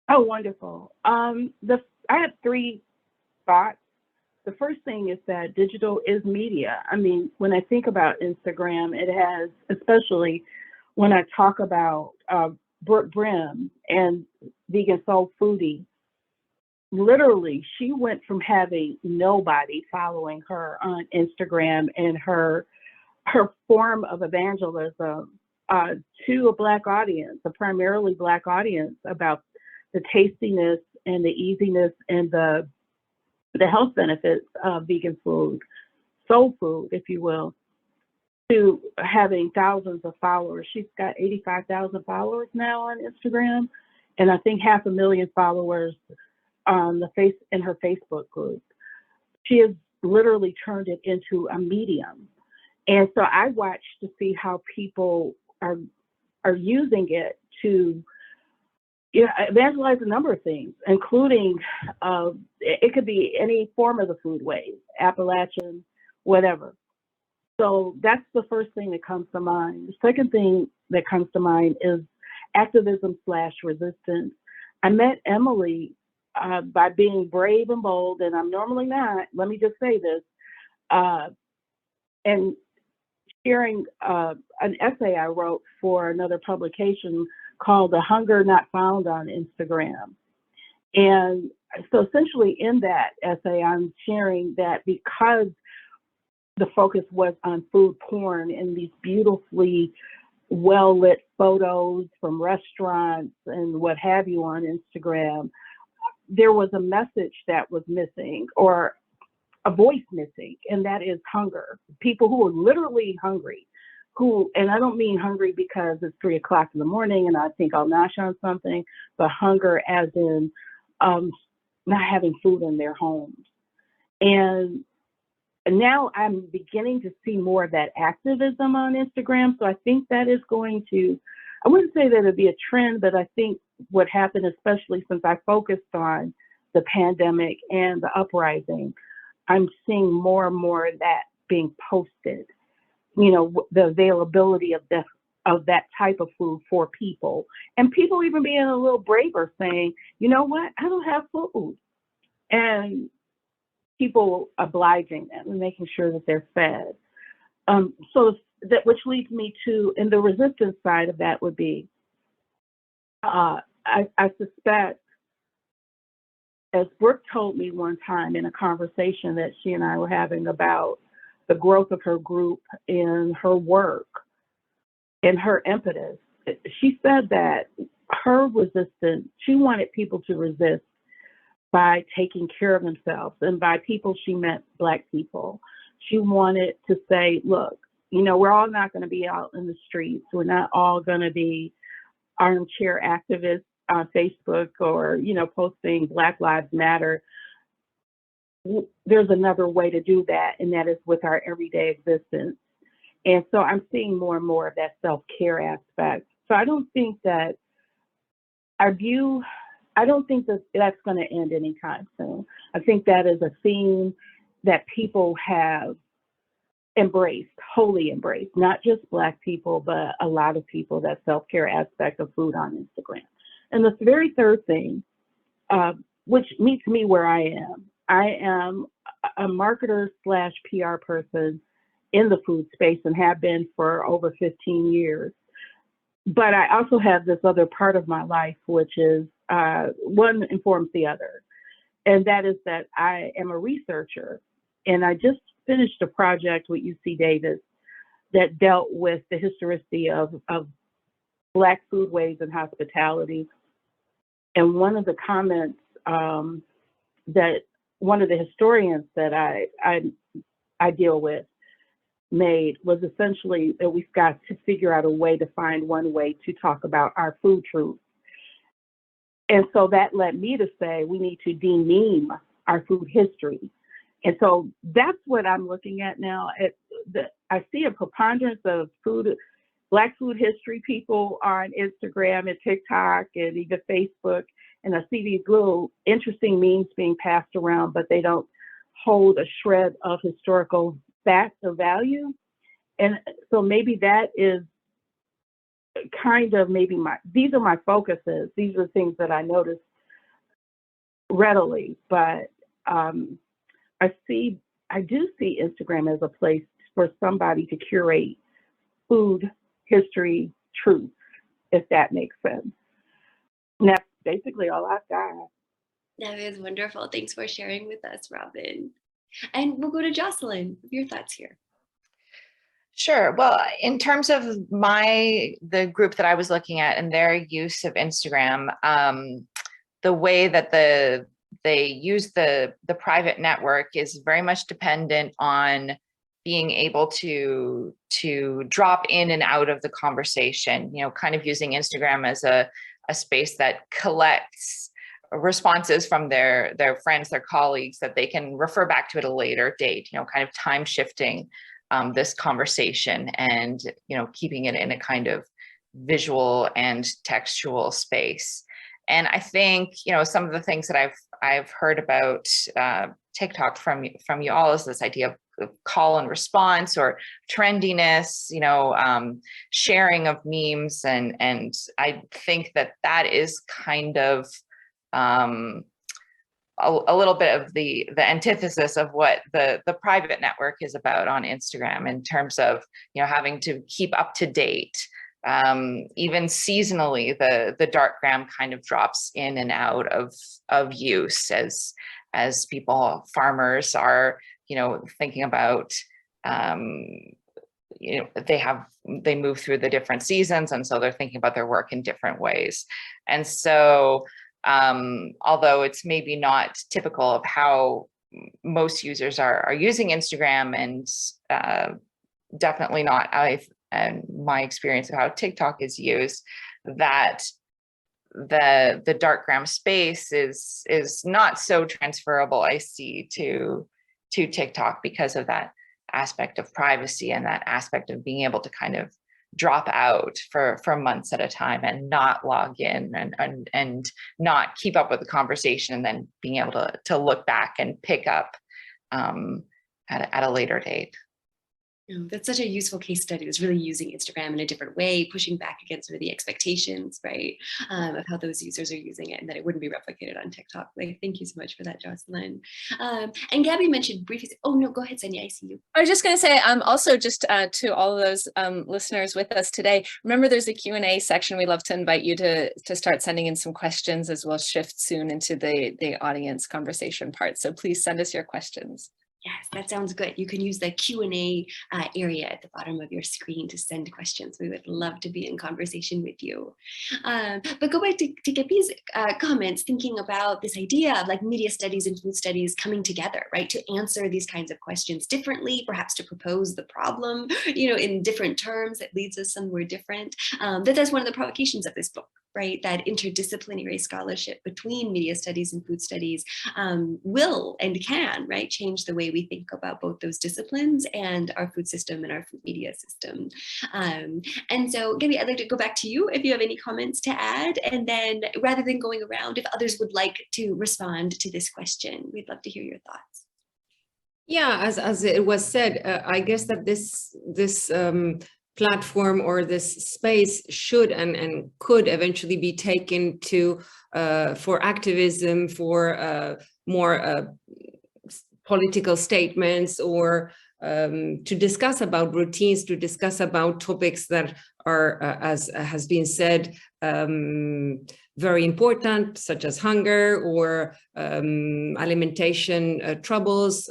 Oh, wonderful. I have 3 thoughts. The first thing is that digital is media. I mean, when I think about Instagram, it has, especially when I talk about Brooke Brim and Vegan Soul Foodie, literally, she went from having nobody following her on Instagram and her form of evangelism to a Black audience, a primarily Black audience, about the tastiness and the easiness and the health benefits of vegan food, soul food, if you will, to having thousands of followers. She's got 85,000 followers now on Instagram, and I think 500,000 followers on in her Facebook group. She has literally turned it into a medium. And so I watch to see how people are using it to evangelize a number of things, including it could be any form of the foodways, Appalachian, whatever. So that's the first thing that comes to mind. The second thing that comes to mind is activism/resistance. I met Emily by being brave and bold, and I'm normally not, let me just say this, and sharing an essay I wrote for another publication called The Hunger Not Found on Instagram. And so essentially in that essay, I'm sharing that because the focus was on food porn and these beautifully well-lit photos from restaurants and what have you on Instagram, there was a message that was missing, or a voice missing, and that is hunger. People who are literally hungry, and I don't mean hungry because it's 3 o'clock in the morning and I think I'll nosh on something, but hunger as in not having food in their homes. And now I'm beginning to see more of that activism on Instagram. So I think that is going to, I wouldn't say that it'd be a trend, but I think what happened, especially since I focused on the pandemic and the uprising, I'm seeing more and more of that being posted, you know, the availability of that type of food for people, and people even being a little braver saying, you know what, I don't have food, and people obliging them and making sure that they're fed. So that, which leads me to, and the resistance side of that would be, I suspect, as Brooke told me one time in a conversation that she and I were having about the growth of her group in her work and her impetus, she said that her resistance, she wanted people to resist by taking care of themselves. And by people, she meant Black people. She wanted to say, look, you know, we're all not going to be out in the streets. We're not all going to be armchair activists on Facebook or, you know, posting Black Lives Matter. There's another way to do that, and that is with our everyday existence. And so I'm seeing more and more of that self-care aspect. So I don't think that that's going to end anytime soon. I think that is a theme that people have embraced, wholly embraced, not just Black people, but a lot of people, that self-care aspect of food on Instagram. And the very third thing, which meets me where I am a marketer / PR person in the food space and have been for over 15 years. But I also have this other part of my life, which is one informs the other. And that is that I am a researcher. And I just finished a project with UC Davis that dealt with the historicity of Black foodways and hospitality. And one of the comments that one of the historians that I deal with made was essentially that we've got to figure out a way to find one way to talk about our food truth. And so that led me to say we need to dememe our food history. And so that's what I'm looking at now. I see a preponderance of Black food history people on Instagram and TikTok and even Facebook. And I see these little interesting memes being passed around, but they don't hold a shred of historical fact or value. And so maybe that is kind of these are my focuses. These are things that I notice readily, but I do see Instagram as a place for somebody to curate food history truth, if that makes sense. And that's basically all I've got. That is wonderful. Thanks for sharing with us, Robin. And we'll go to Jocelyn. Your thoughts here. Sure. Well, in terms of the group that I was looking at and their use of Instagram, the way that they use the private network is very much dependent on being able to drop in and out of the conversation, you know, kind of using Instagram as a space that collects responses from their friends, their colleagues, that they can refer back to at a later date, you know, kind of time shifting this conversation and, you know, keeping it in a kind of visual and textual space. And I think, you know, some of the things that I've heard about TikTok from you all is this idea of call and response or trendiness, you know, sharing of memes. And I think that is kind of a little bit of the antithesis of what the private network is about on Instagram, in terms of, you know, having to keep up to date. Even seasonally, the dark gram kind of drops in and out of use as farmers are, you know, thinking about, you know, they move through the different seasons, and so they're thinking about their work in different ways. And so although it's maybe not typical of how most users are using Instagram, and definitely not and my experience of how TikTok is used, that the dark gram space is not so transferable, I see, to to TikTok because of that aspect of privacy and that aspect of being able to kind of drop out for months at a time and not log in and not keep up with the conversation, and then being able to look back and pick up at a later date. That's such a useful case study. It's really using Instagram in a different way, pushing back against sort of the expectations, right, of how those users are using it, and that it wouldn't be replicated on TikTok. Like, thank you so much for that, Jocelyn. And Gabby mentioned briefly. Oh no, go ahead, Senya. I see you. I was just going to say, also just to all of those listeners with us today, remember there's a Q&A section. We'd love to invite you to start sending in some questions, as we'll shift soon into the audience conversation part. So please send us your questions. Yes, that sounds good. You can use the Q&A area at the bottom of your screen to send questions. We would love to be in conversation with you. But go back to Gabby's comments, thinking about this idea of like media studies and food studies coming together, right, to answer these kinds of questions differently, perhaps to propose the problem, in different terms that leads us somewhere different. That's one of the provocations of this book, right? That interdisciplinary scholarship between media studies and food studies will and can, right, change the way we think about both those disciplines and our food system and our food media system. And so, Gabby, I'd like to go back to you if you have any comments to add, and then rather than going around, if others would like to respond to this question, we'd love to hear your thoughts. Yeah, as it was said, I guess that this platform or this space should and could eventually be taken to for activism, for more political statements, or to discuss about routines, to discuss about topics that are, as has been said, very important, such as hunger or alimentation troubles,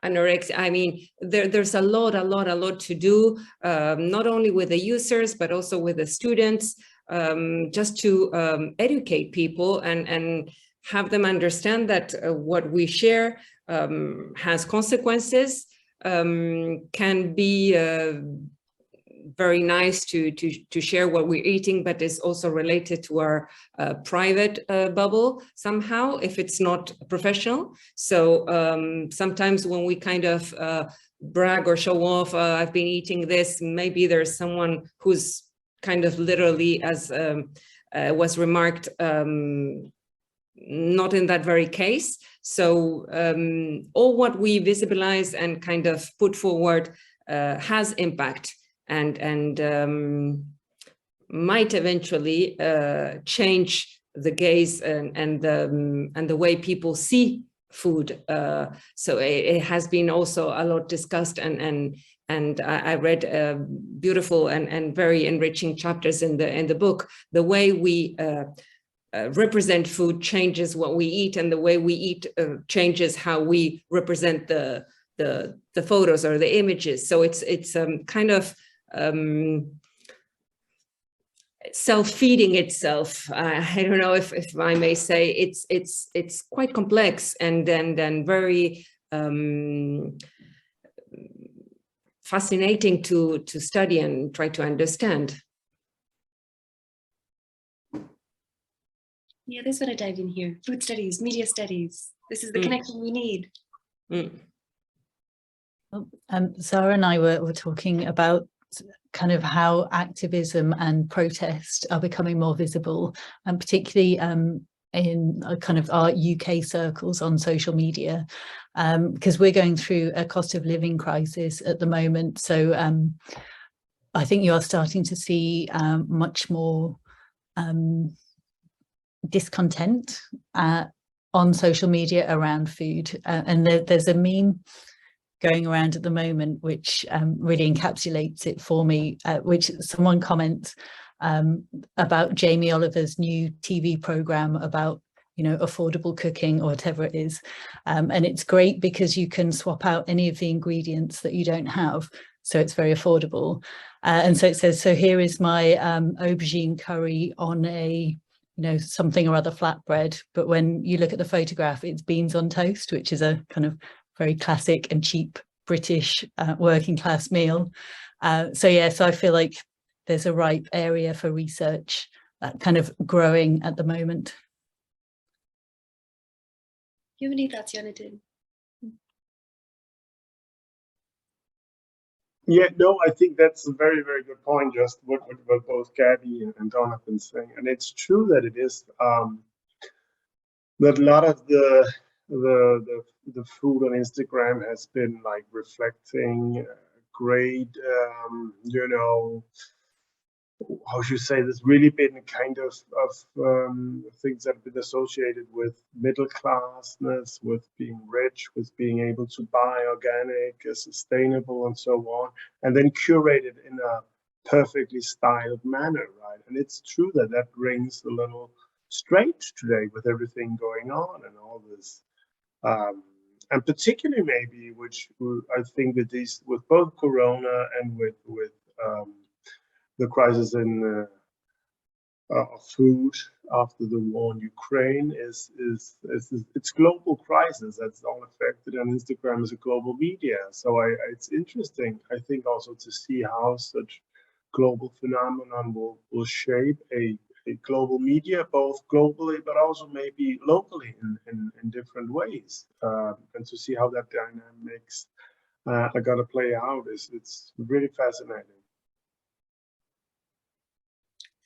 anorexia. I mean, there's a lot to do, not only with the users, but also with the students, just to educate people and have them understand that what we share has consequences, can be very nice to share what we're eating, but is also related to our private bubble somehow, if it's not professional. So sometimes when we kind of brag or show off, I've been eating this, maybe there's someone who's kind of literally, as was remarked, not in that very case. So all what we visibilize and kind of put forward has impact, and might eventually change the gaze and the way people see food. So it has been also a lot discussed, and I read beautiful and very enriching chapters in the book. The way we represent food changes what we eat, and the way we eat changes how we represent the photos or the images. So it's kind of self-feeding itself. I don't know if I may say. It's quite complex and then very fascinating to study and try to understand. Yeah, that's what I dived in here. Food studies, media studies. This is the connection we need. Zara and I were talking about kind of how activism and protest are becoming more visible, and particularly in kind of our UK circles on social media, because we're going through a cost of living crisis at the moment. So I think you are starting to see much more discontent on social media around food, and there's a meme going around at the moment which really encapsulates it for me, which someone comments about Jamie Oliver's new TV program about, affordable cooking or whatever it is, and it's great because you can swap out any of the ingredients that you don't have, so it's very affordable. And so it says, so here is my aubergine curry on a something or other flatbread, but when you look at the photograph, it's beans on toast, which is a kind of very classic and cheap British working class meal. So I feel like there's a ripe area for research kind of growing at the moment. Do you have any thoughts, Jonathan? Yeah, no, I think that's a very, very good point, just what both Gabby and Don have been saying. And it's true that it is that a lot of the food on Instagram has been like reflecting great, you know, how should you say this, really been kind of things that have been associated with middle classness, with being rich, with being able to buy organic, sustainable, and so on, and then curated in a perfectly styled manner, right? And it's true that that rings a little strange today with everything going on and all this. And particularly maybe, which I think with these, with both Corona and with the crisis in food after the war in Ukraine is it's global crisis that's all affected, and Instagram is a global media. So it's interesting, I think, also to see how such global phenomenon will shape a global media, both globally but also maybe locally in different ways, and to see how that dynamics are going to play out it's really fascinating.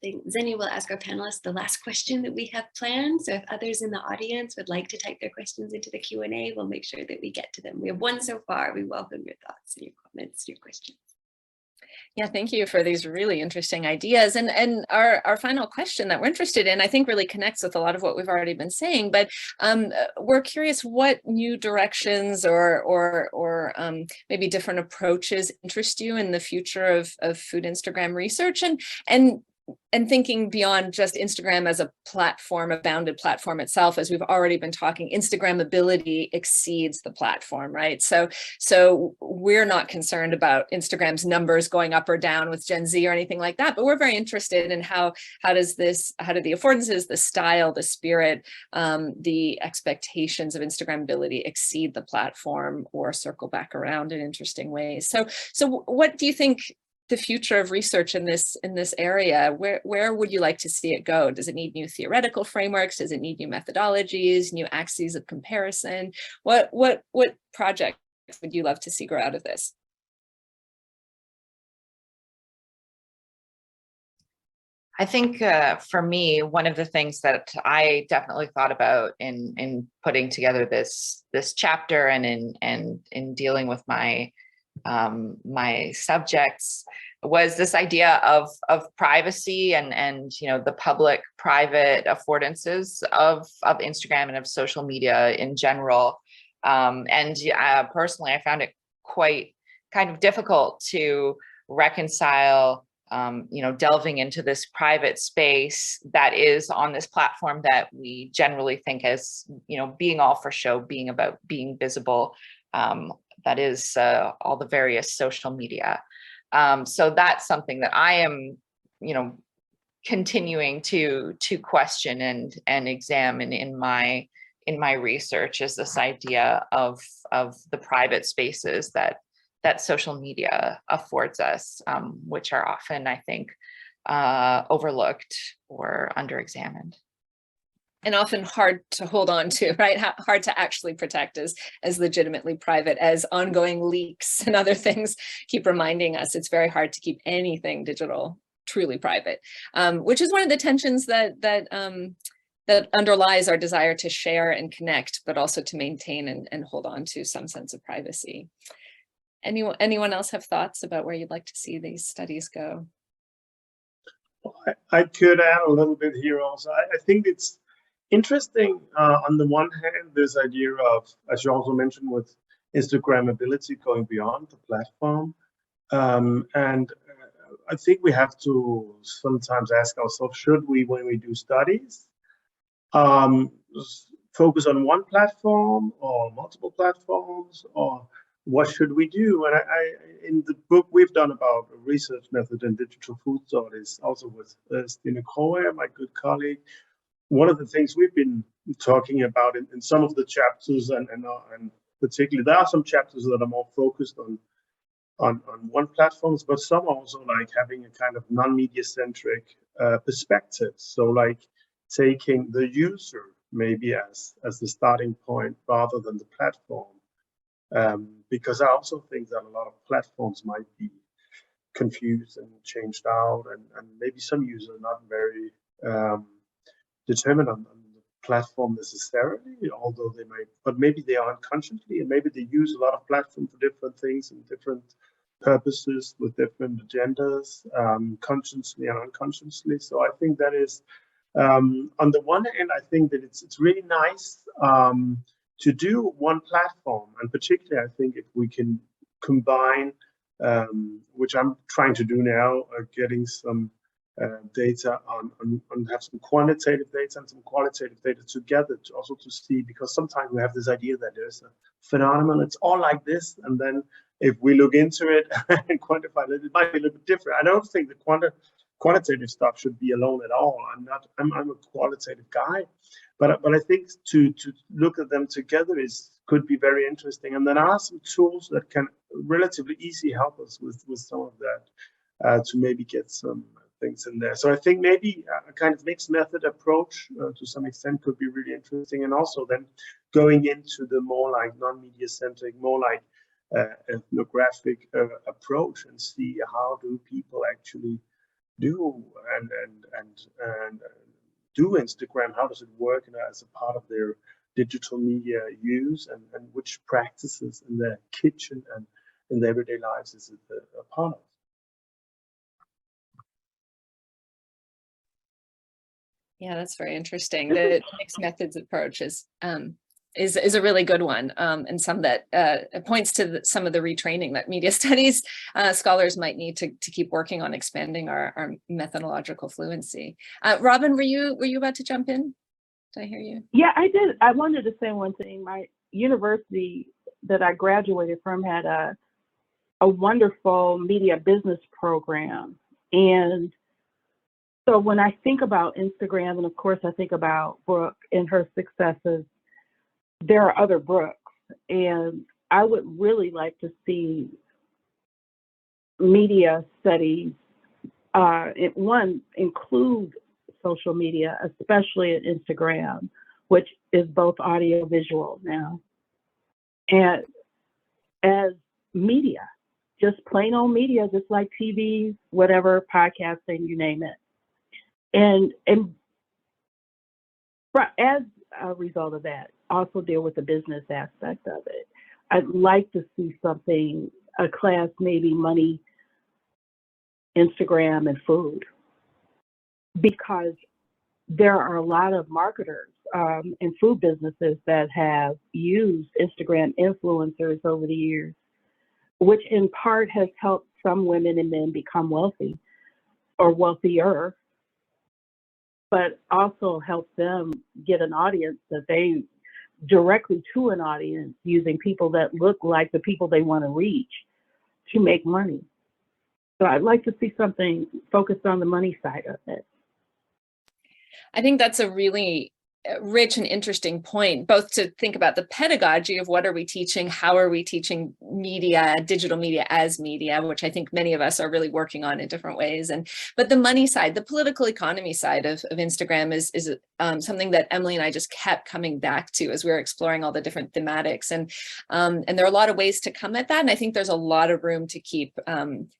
Zenny will ask our panelists the last question that we have planned. So if others in the audience would like to type their questions into the Q&A, we'll make sure that we get to them. We have one so far. We welcome your thoughts and your comments, your questions. Yeah, thank you for these really interesting ideas. And our final question that we're interested in, I think, really connects with a lot of what we've already been saying. But we're curious what new directions or maybe different approaches interest you in the future of food Instagram research, and thinking beyond just Instagram as a platform, a bounded platform itself. As we've already been talking, Instagrammability exceeds the platform, right? So we're not concerned about Instagram's numbers going up or down with Gen Z or anything like that, but we're very interested in how do the affordances, the style, the spirit, the expectations of Instagrammability exceed the platform or circle back around in interesting ways. So what do you think the future of research in this area? Where would you like to see it go? Does it need new theoretical frameworks? Does it need new methodologies, new axes of comparison? What projects would you love to see grow out of this? I think for me, one of the things that I definitely thought about in putting together this chapter and in dealing with my my subjects was this idea of privacy and you know, the public private affordances of Instagram and of social media in general. Personally, I found it quite kind of difficult to reconcile you know, delving into this private space that is on this platform that we generally think as, you know, being all for show, being about being visible. That is all the various social media. So that's something that I am, you know, continuing to question and examine in my research, is this idea of the private spaces that social media affords us, which are often, I think, overlooked or underexamined. And often hard to hold on to, right? Hard to actually protect as legitimately private, as ongoing leaks and other things keep reminding us. It's very hard to keep anything digital truly private, which is one of the tensions that underlies our desire to share and connect, but also to maintain and hold on to some sense of privacy. Anyone else have thoughts about where you'd like to see these studies go? I could add a little bit here also. I think it's interesting, on the one hand, this idea of, as you also mentioned, with Instagrammability going beyond the platform. And I think we have to sometimes ask ourselves, should we, when we do studies, focus on one platform or multiple platforms, or what should we do? And in the book we've done about a research method in digital food studies, also with Stine Kroer, my good colleague, one of the things we've been talking about in some of the chapters, and particularly there are some chapters that are more focused on one platforms, but some also like having a kind of non-media centric perspective. So like taking the user maybe as the starting point rather than the platform. because I also think that a lot of platforms might be confused and changed out, and maybe some users are not very determined on the platform necessarily, although they might, but maybe they are unconsciously, and maybe they use a lot of platform for different things and different purposes with different agendas, consciously and unconsciously. So I think that is, on the one hand, I think that it's really nice to do one platform, and particularly I think if we can combine, which I'm trying to do now, getting some data on have some quantitative data and some qualitative data together to also to see, because sometimes we have this idea that there's a phenomenon, it's all like this, and then if we look into it and quantify it, it might be a little bit different. I don't think the quantitative stuff should be alone at all. I'm a qualitative guy, but I think to look at them together could be very interesting. And there are some tools that can relatively easily help us with some of that, to maybe get some things in there. So I think maybe a kind of mixed method approach to some extent could be really interesting, and also then going into the more like non-media centric, more like ethnographic approach, and see how do people actually do and do Instagram, how does it work as a part of their digital media use, and which practices in their kitchen and in their everyday lives is it a part of. Yeah, that's very interesting. The mixed methods approach is a really good one, and some that points to some of the retraining that media studies scholars might need to keep working on expanding our methodological fluency. Robin, were you about to jump in? Did I hear you? Yeah, I did. I wanted to say one thing. My university that I graduated from had a wonderful media business program, and so when I think about Instagram, and of course I think about Brooke and her successes, there are other Brooks, and I would really like to see media studies, include social media, especially at Instagram, which is both audio visual now, and as media, just plain old media, just like TV, whatever, podcasting, you name it. And as a result of that, also deal with the business aspect of it. I'd like to see something, a class, maybe money, Instagram, and food, because there are a lot of marketers and food businesses that have used Instagram influencers over the years, which in part has helped some women and men become wealthy or wealthier, but also help them get an audience that they directly to an audience using people that look like the people they want to reach to make money. So I'd like to see something focused on the money side of it. I think that's a really rich and interesting point, both to think about the pedagogy of what are we teaching, how are we teaching media, digital media as media, which I think many of us are really working on in different ways. But the money side, the political economy side of Instagram is something that Emily and I just kept coming back to as we were exploring all the different thematics. And there are a lot of ways to come at that. And I think there's a lot of room to keep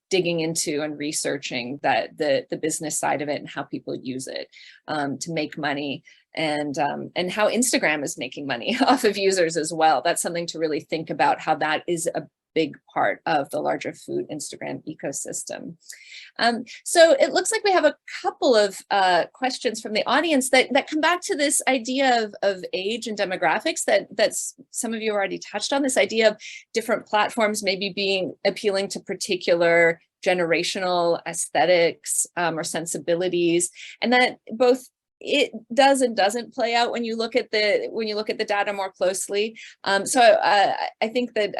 digging into and researching that the business side of it and how people use it to make money. And how Instagram is making money off of users as well. That's something to really think about, how that is a big part of the larger food Instagram ecosystem. So it looks like we have a couple of questions from the audience that come back to this idea of age and demographics that some of you already touched on, this idea of different platforms maybe appealing to particular generational aesthetics or sensibilities, and that both it does and doesn't play out when you look at the data more closely. So I think that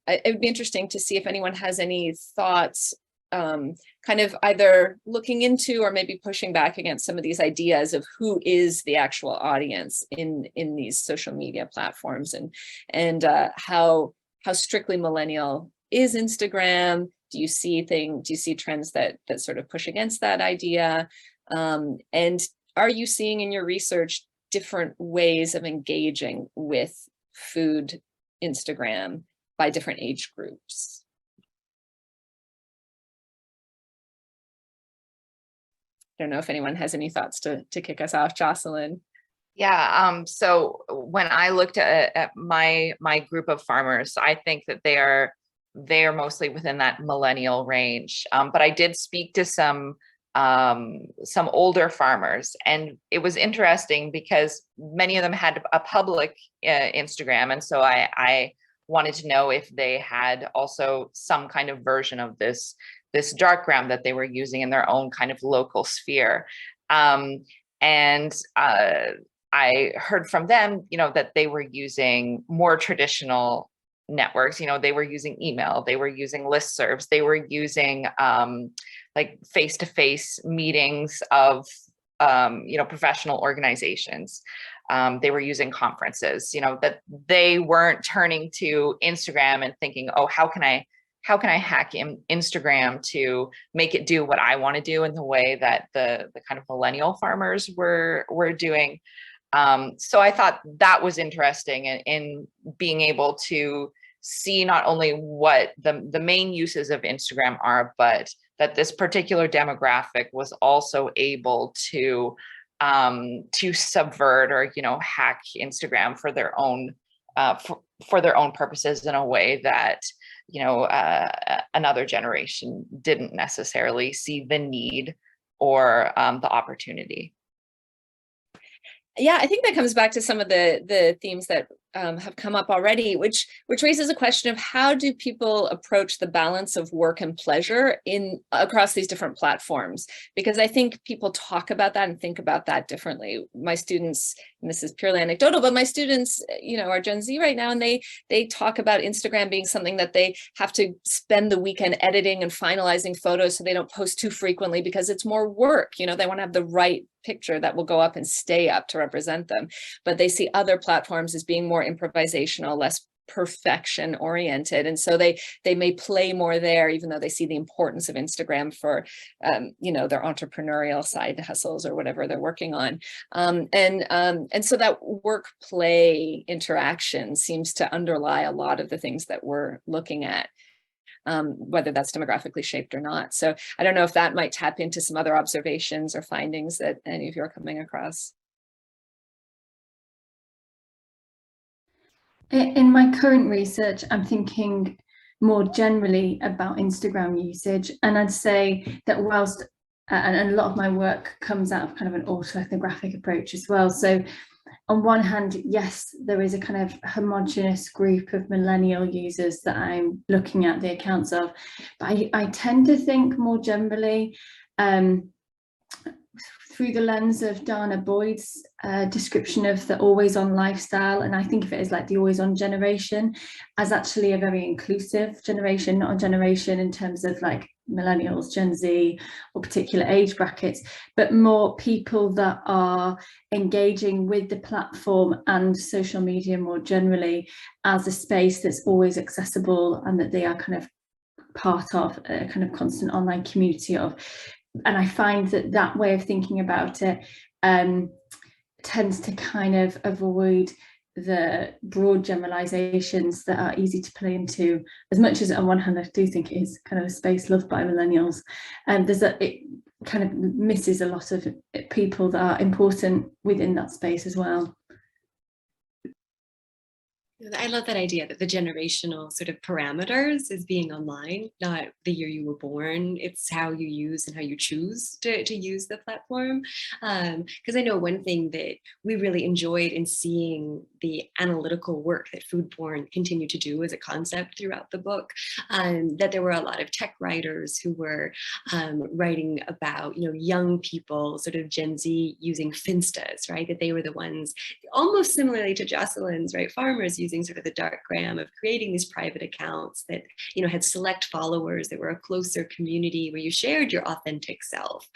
it would be interesting to see if anyone has any thoughts, kind of either looking into or maybe pushing back against some of these ideas of who is the actual audience in these social media platforms, and how strictly millennial is Instagram. Do you see trends that sort of push against that idea? And are you seeing in your research different ways of engaging with food Instagram by different age groups. I don't know if anyone has any thoughts to kick us off. Jocelyn. Yeah, so when I looked at my group of farmers, I think that they are mostly within that millennial range. But I did speak to some older farmers, and it was interesting because many of them had a public Instagram, and so I wanted to know if they had also some kind of version of this darkgram that they were using in their own kind of local sphere. And I heard from them, that they were using more traditional networks. They were using email, they were using listservs, they were using like face-to-face meetings of professional organizations. They were using conferences, that they weren't turning to Instagram and thinking, oh, how can I hack Instagram to make it do what I want to do in the way that the kind of millennial farmers were doing. So I thought that was interesting in being able to see not only what the main uses of Instagram are, but that this particular demographic was also able to subvert or hack Instagram for their own purposes in a way that another generation didn't necessarily see the need or the opportunity. Yeah, I think that comes back to some of the themes that have come up already, which raises a question of how do people approach the balance of work and pleasure across these different platforms? Because I think people talk about that and think about that differently. My students, and this is purely anecdotal, but my students, are Gen Z right now, and they talk about Instagram being something that they have to spend the weekend editing and finalizing photos so they don't post too frequently because it's more work. They want to have the right picture that will go up and stay up to represent them. But they see other platforms as being more improvisational, less perfection oriented. And so they may play more there, even though they see the importance of Instagram for, their entrepreneurial side hustles or whatever they're working on. And so that work play interaction seems to underlie a lot of the things that we're looking at. Whether that's demographically shaped or not. So I don't know if that might tap into some other observations or findings that any of you are coming across. In my current research, I'm thinking more generally about Instagram usage. And I'd say that whilst, and a lot of my work comes out of kind of an autoethnographic approach as well. So on one hand, yes, there is a kind of homogenous group of millennial users that I'm looking at the accounts of, but I tend to think more generally through the lens of Dana Boyd's description of the always on lifestyle. And I think of it as like the always on generation as actually a very inclusive generation, not a generation in terms of like millennials, Gen Z, or particular age brackets, but more people that are engaging with the platform and social media more generally as a space that's always accessible and that they are kind of part of a kind of constant online community of. And I find that way of thinking about it tends to kind of avoid the broad generalizations that are easy to play into, as much as on one hand I do think it is kind of a space loved by millennials, and it kind of misses a lot of people that are important within that space as well. I love that idea that the generational sort of parameters is being online, not the year you were born. It's how you use and how you choose to use the platform. Because I know one thing that we really enjoyed in seeing the analytical work that foodborne continued to do as a concept throughout the book, that there were a lot of tech writers who were writing about, young people, sort of Gen Z using Finstas, right? That they were the ones, almost similarly to Jocelyn's, right? Farmers using sort of the darkgram of creating these private accounts that, had select followers that were a closer community where you shared your authentic self,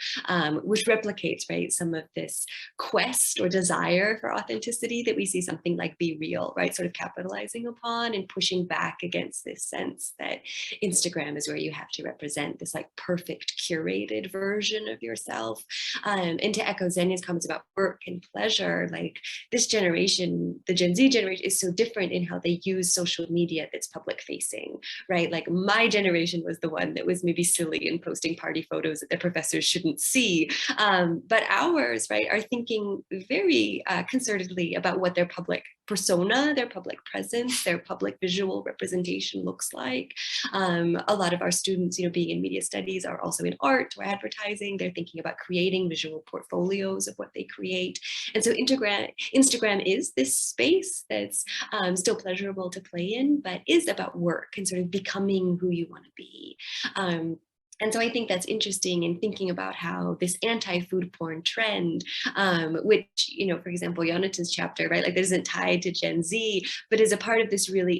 which replicates, right, some of this quest or desire for authenticity that we see something like Be Real, right, sort of capitalizing upon and pushing back against this sense that Instagram is where you have to represent this like perfect curated version of yourself. And to echo Xenia's comments about work and pleasure, like this generation, the Gen Z generation, is so different different in how they use social media that's public facing, right? Like my generation was the one that was maybe silly in posting party photos that the professors shouldn't see. But ours, right, are thinking very concertedly about what their public persona, their public presence, their public visual representation looks like. A lot of our students, being in media studies, are also in art or advertising. They're thinking about creating visual portfolios of what they create. And so Instagram is this space that's still pleasurable to play in, but is about work and sort of becoming who you want to be. And so I think that's interesting in thinking about how this anti-food porn trend, which, for example, Jonathan's chapter, right, like that isn't tied to Gen Z, but is a part of this really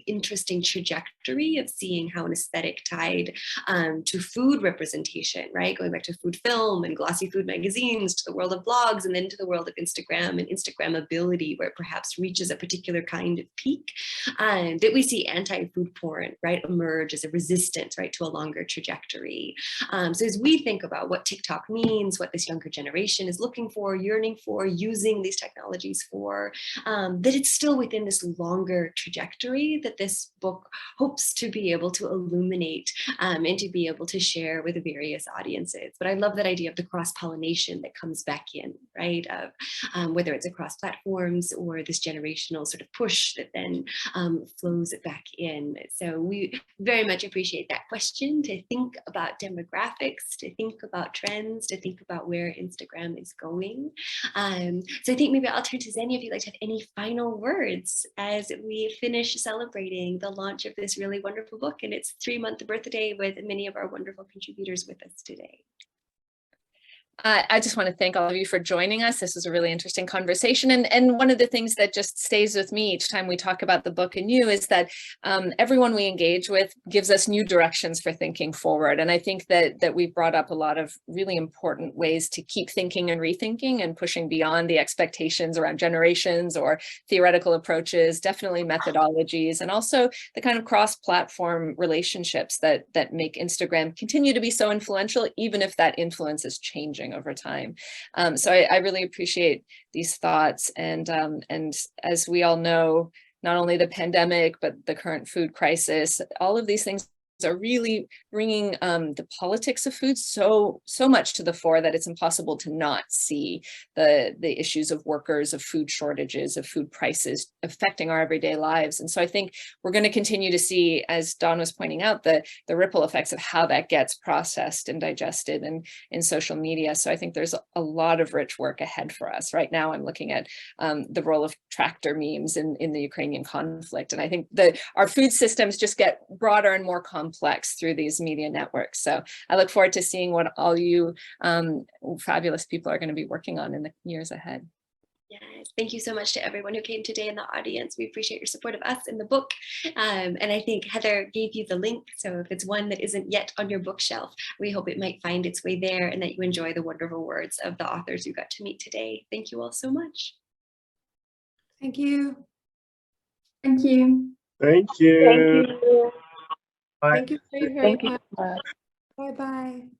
interesting trajectory of seeing how an aesthetic tied to food representation, right, going back to food film and glossy food magazines, to the world of blogs, and then to the world of Instagram and Instagrammability, where it perhaps reaches a particular kind of peak, that we see anti-food porn, right, emerge as a resistance, right, to a longer trajectory. So as we think about what TikTok means, what this younger generation is looking for, yearning for, using these technologies for, that it's still within this longer trajectory that this book hopes to be able to illuminate and to be able to share with various audiences. But I love that idea of the cross-pollination that comes back in, right, of whether it's across platforms or this generational sort of push that then flows back in. So we very much appreciate that question, to think about demographics, to think about trends, to think about where Instagram is going. So I think maybe I'll turn to Zenny if you'd like to have any final words as we finish celebrating the launch of this really wonderful book and its 3-month birthday with many of our wonderful contributors with us today. I just want to thank all of you for joining us. This was a really interesting conversation. And one of the things that just stays with me each time we talk about the book and you is that everyone we engage with gives us new directions for thinking forward. And I think that we've brought up a lot of really important ways to keep thinking and rethinking and pushing beyond the expectations around generations or theoretical approaches, definitely methodologies, and also the kind of cross-platform relationships that make Instagram continue to be so influential, even if that influence is changing over time. So I really appreciate these thoughts. And as we all know, not only the pandemic, but the current food crisis, all of these things are really bringing the politics of food so much to the fore that it's impossible to not see the issues of workers, of food shortages, of food prices affecting our everyday lives. And so I think we're going to continue to see, as Dawn was pointing out, the ripple effects of how that gets processed and digested in social media. So I think there's a lot of rich work ahead for us. Right now, I'm looking at the role of tractor memes in the Ukrainian conflict. And I think that our food systems just get broader and more complex through these media networks. So I look forward to seeing what all you fabulous people are going to be working on in the years ahead. Yes, thank you so much to everyone who came today in the audience. We appreciate your support of us in the book. And I think Heather gave you the link. So if it's one that isn't yet on your bookshelf, we hope it might find its way there and that you enjoy the wonderful words of the authors you got to meet today. Thank you all so much. Thank you. Thank you. Thank you. Thank you. Bye. Thank you very Thank you. much. Bye-bye.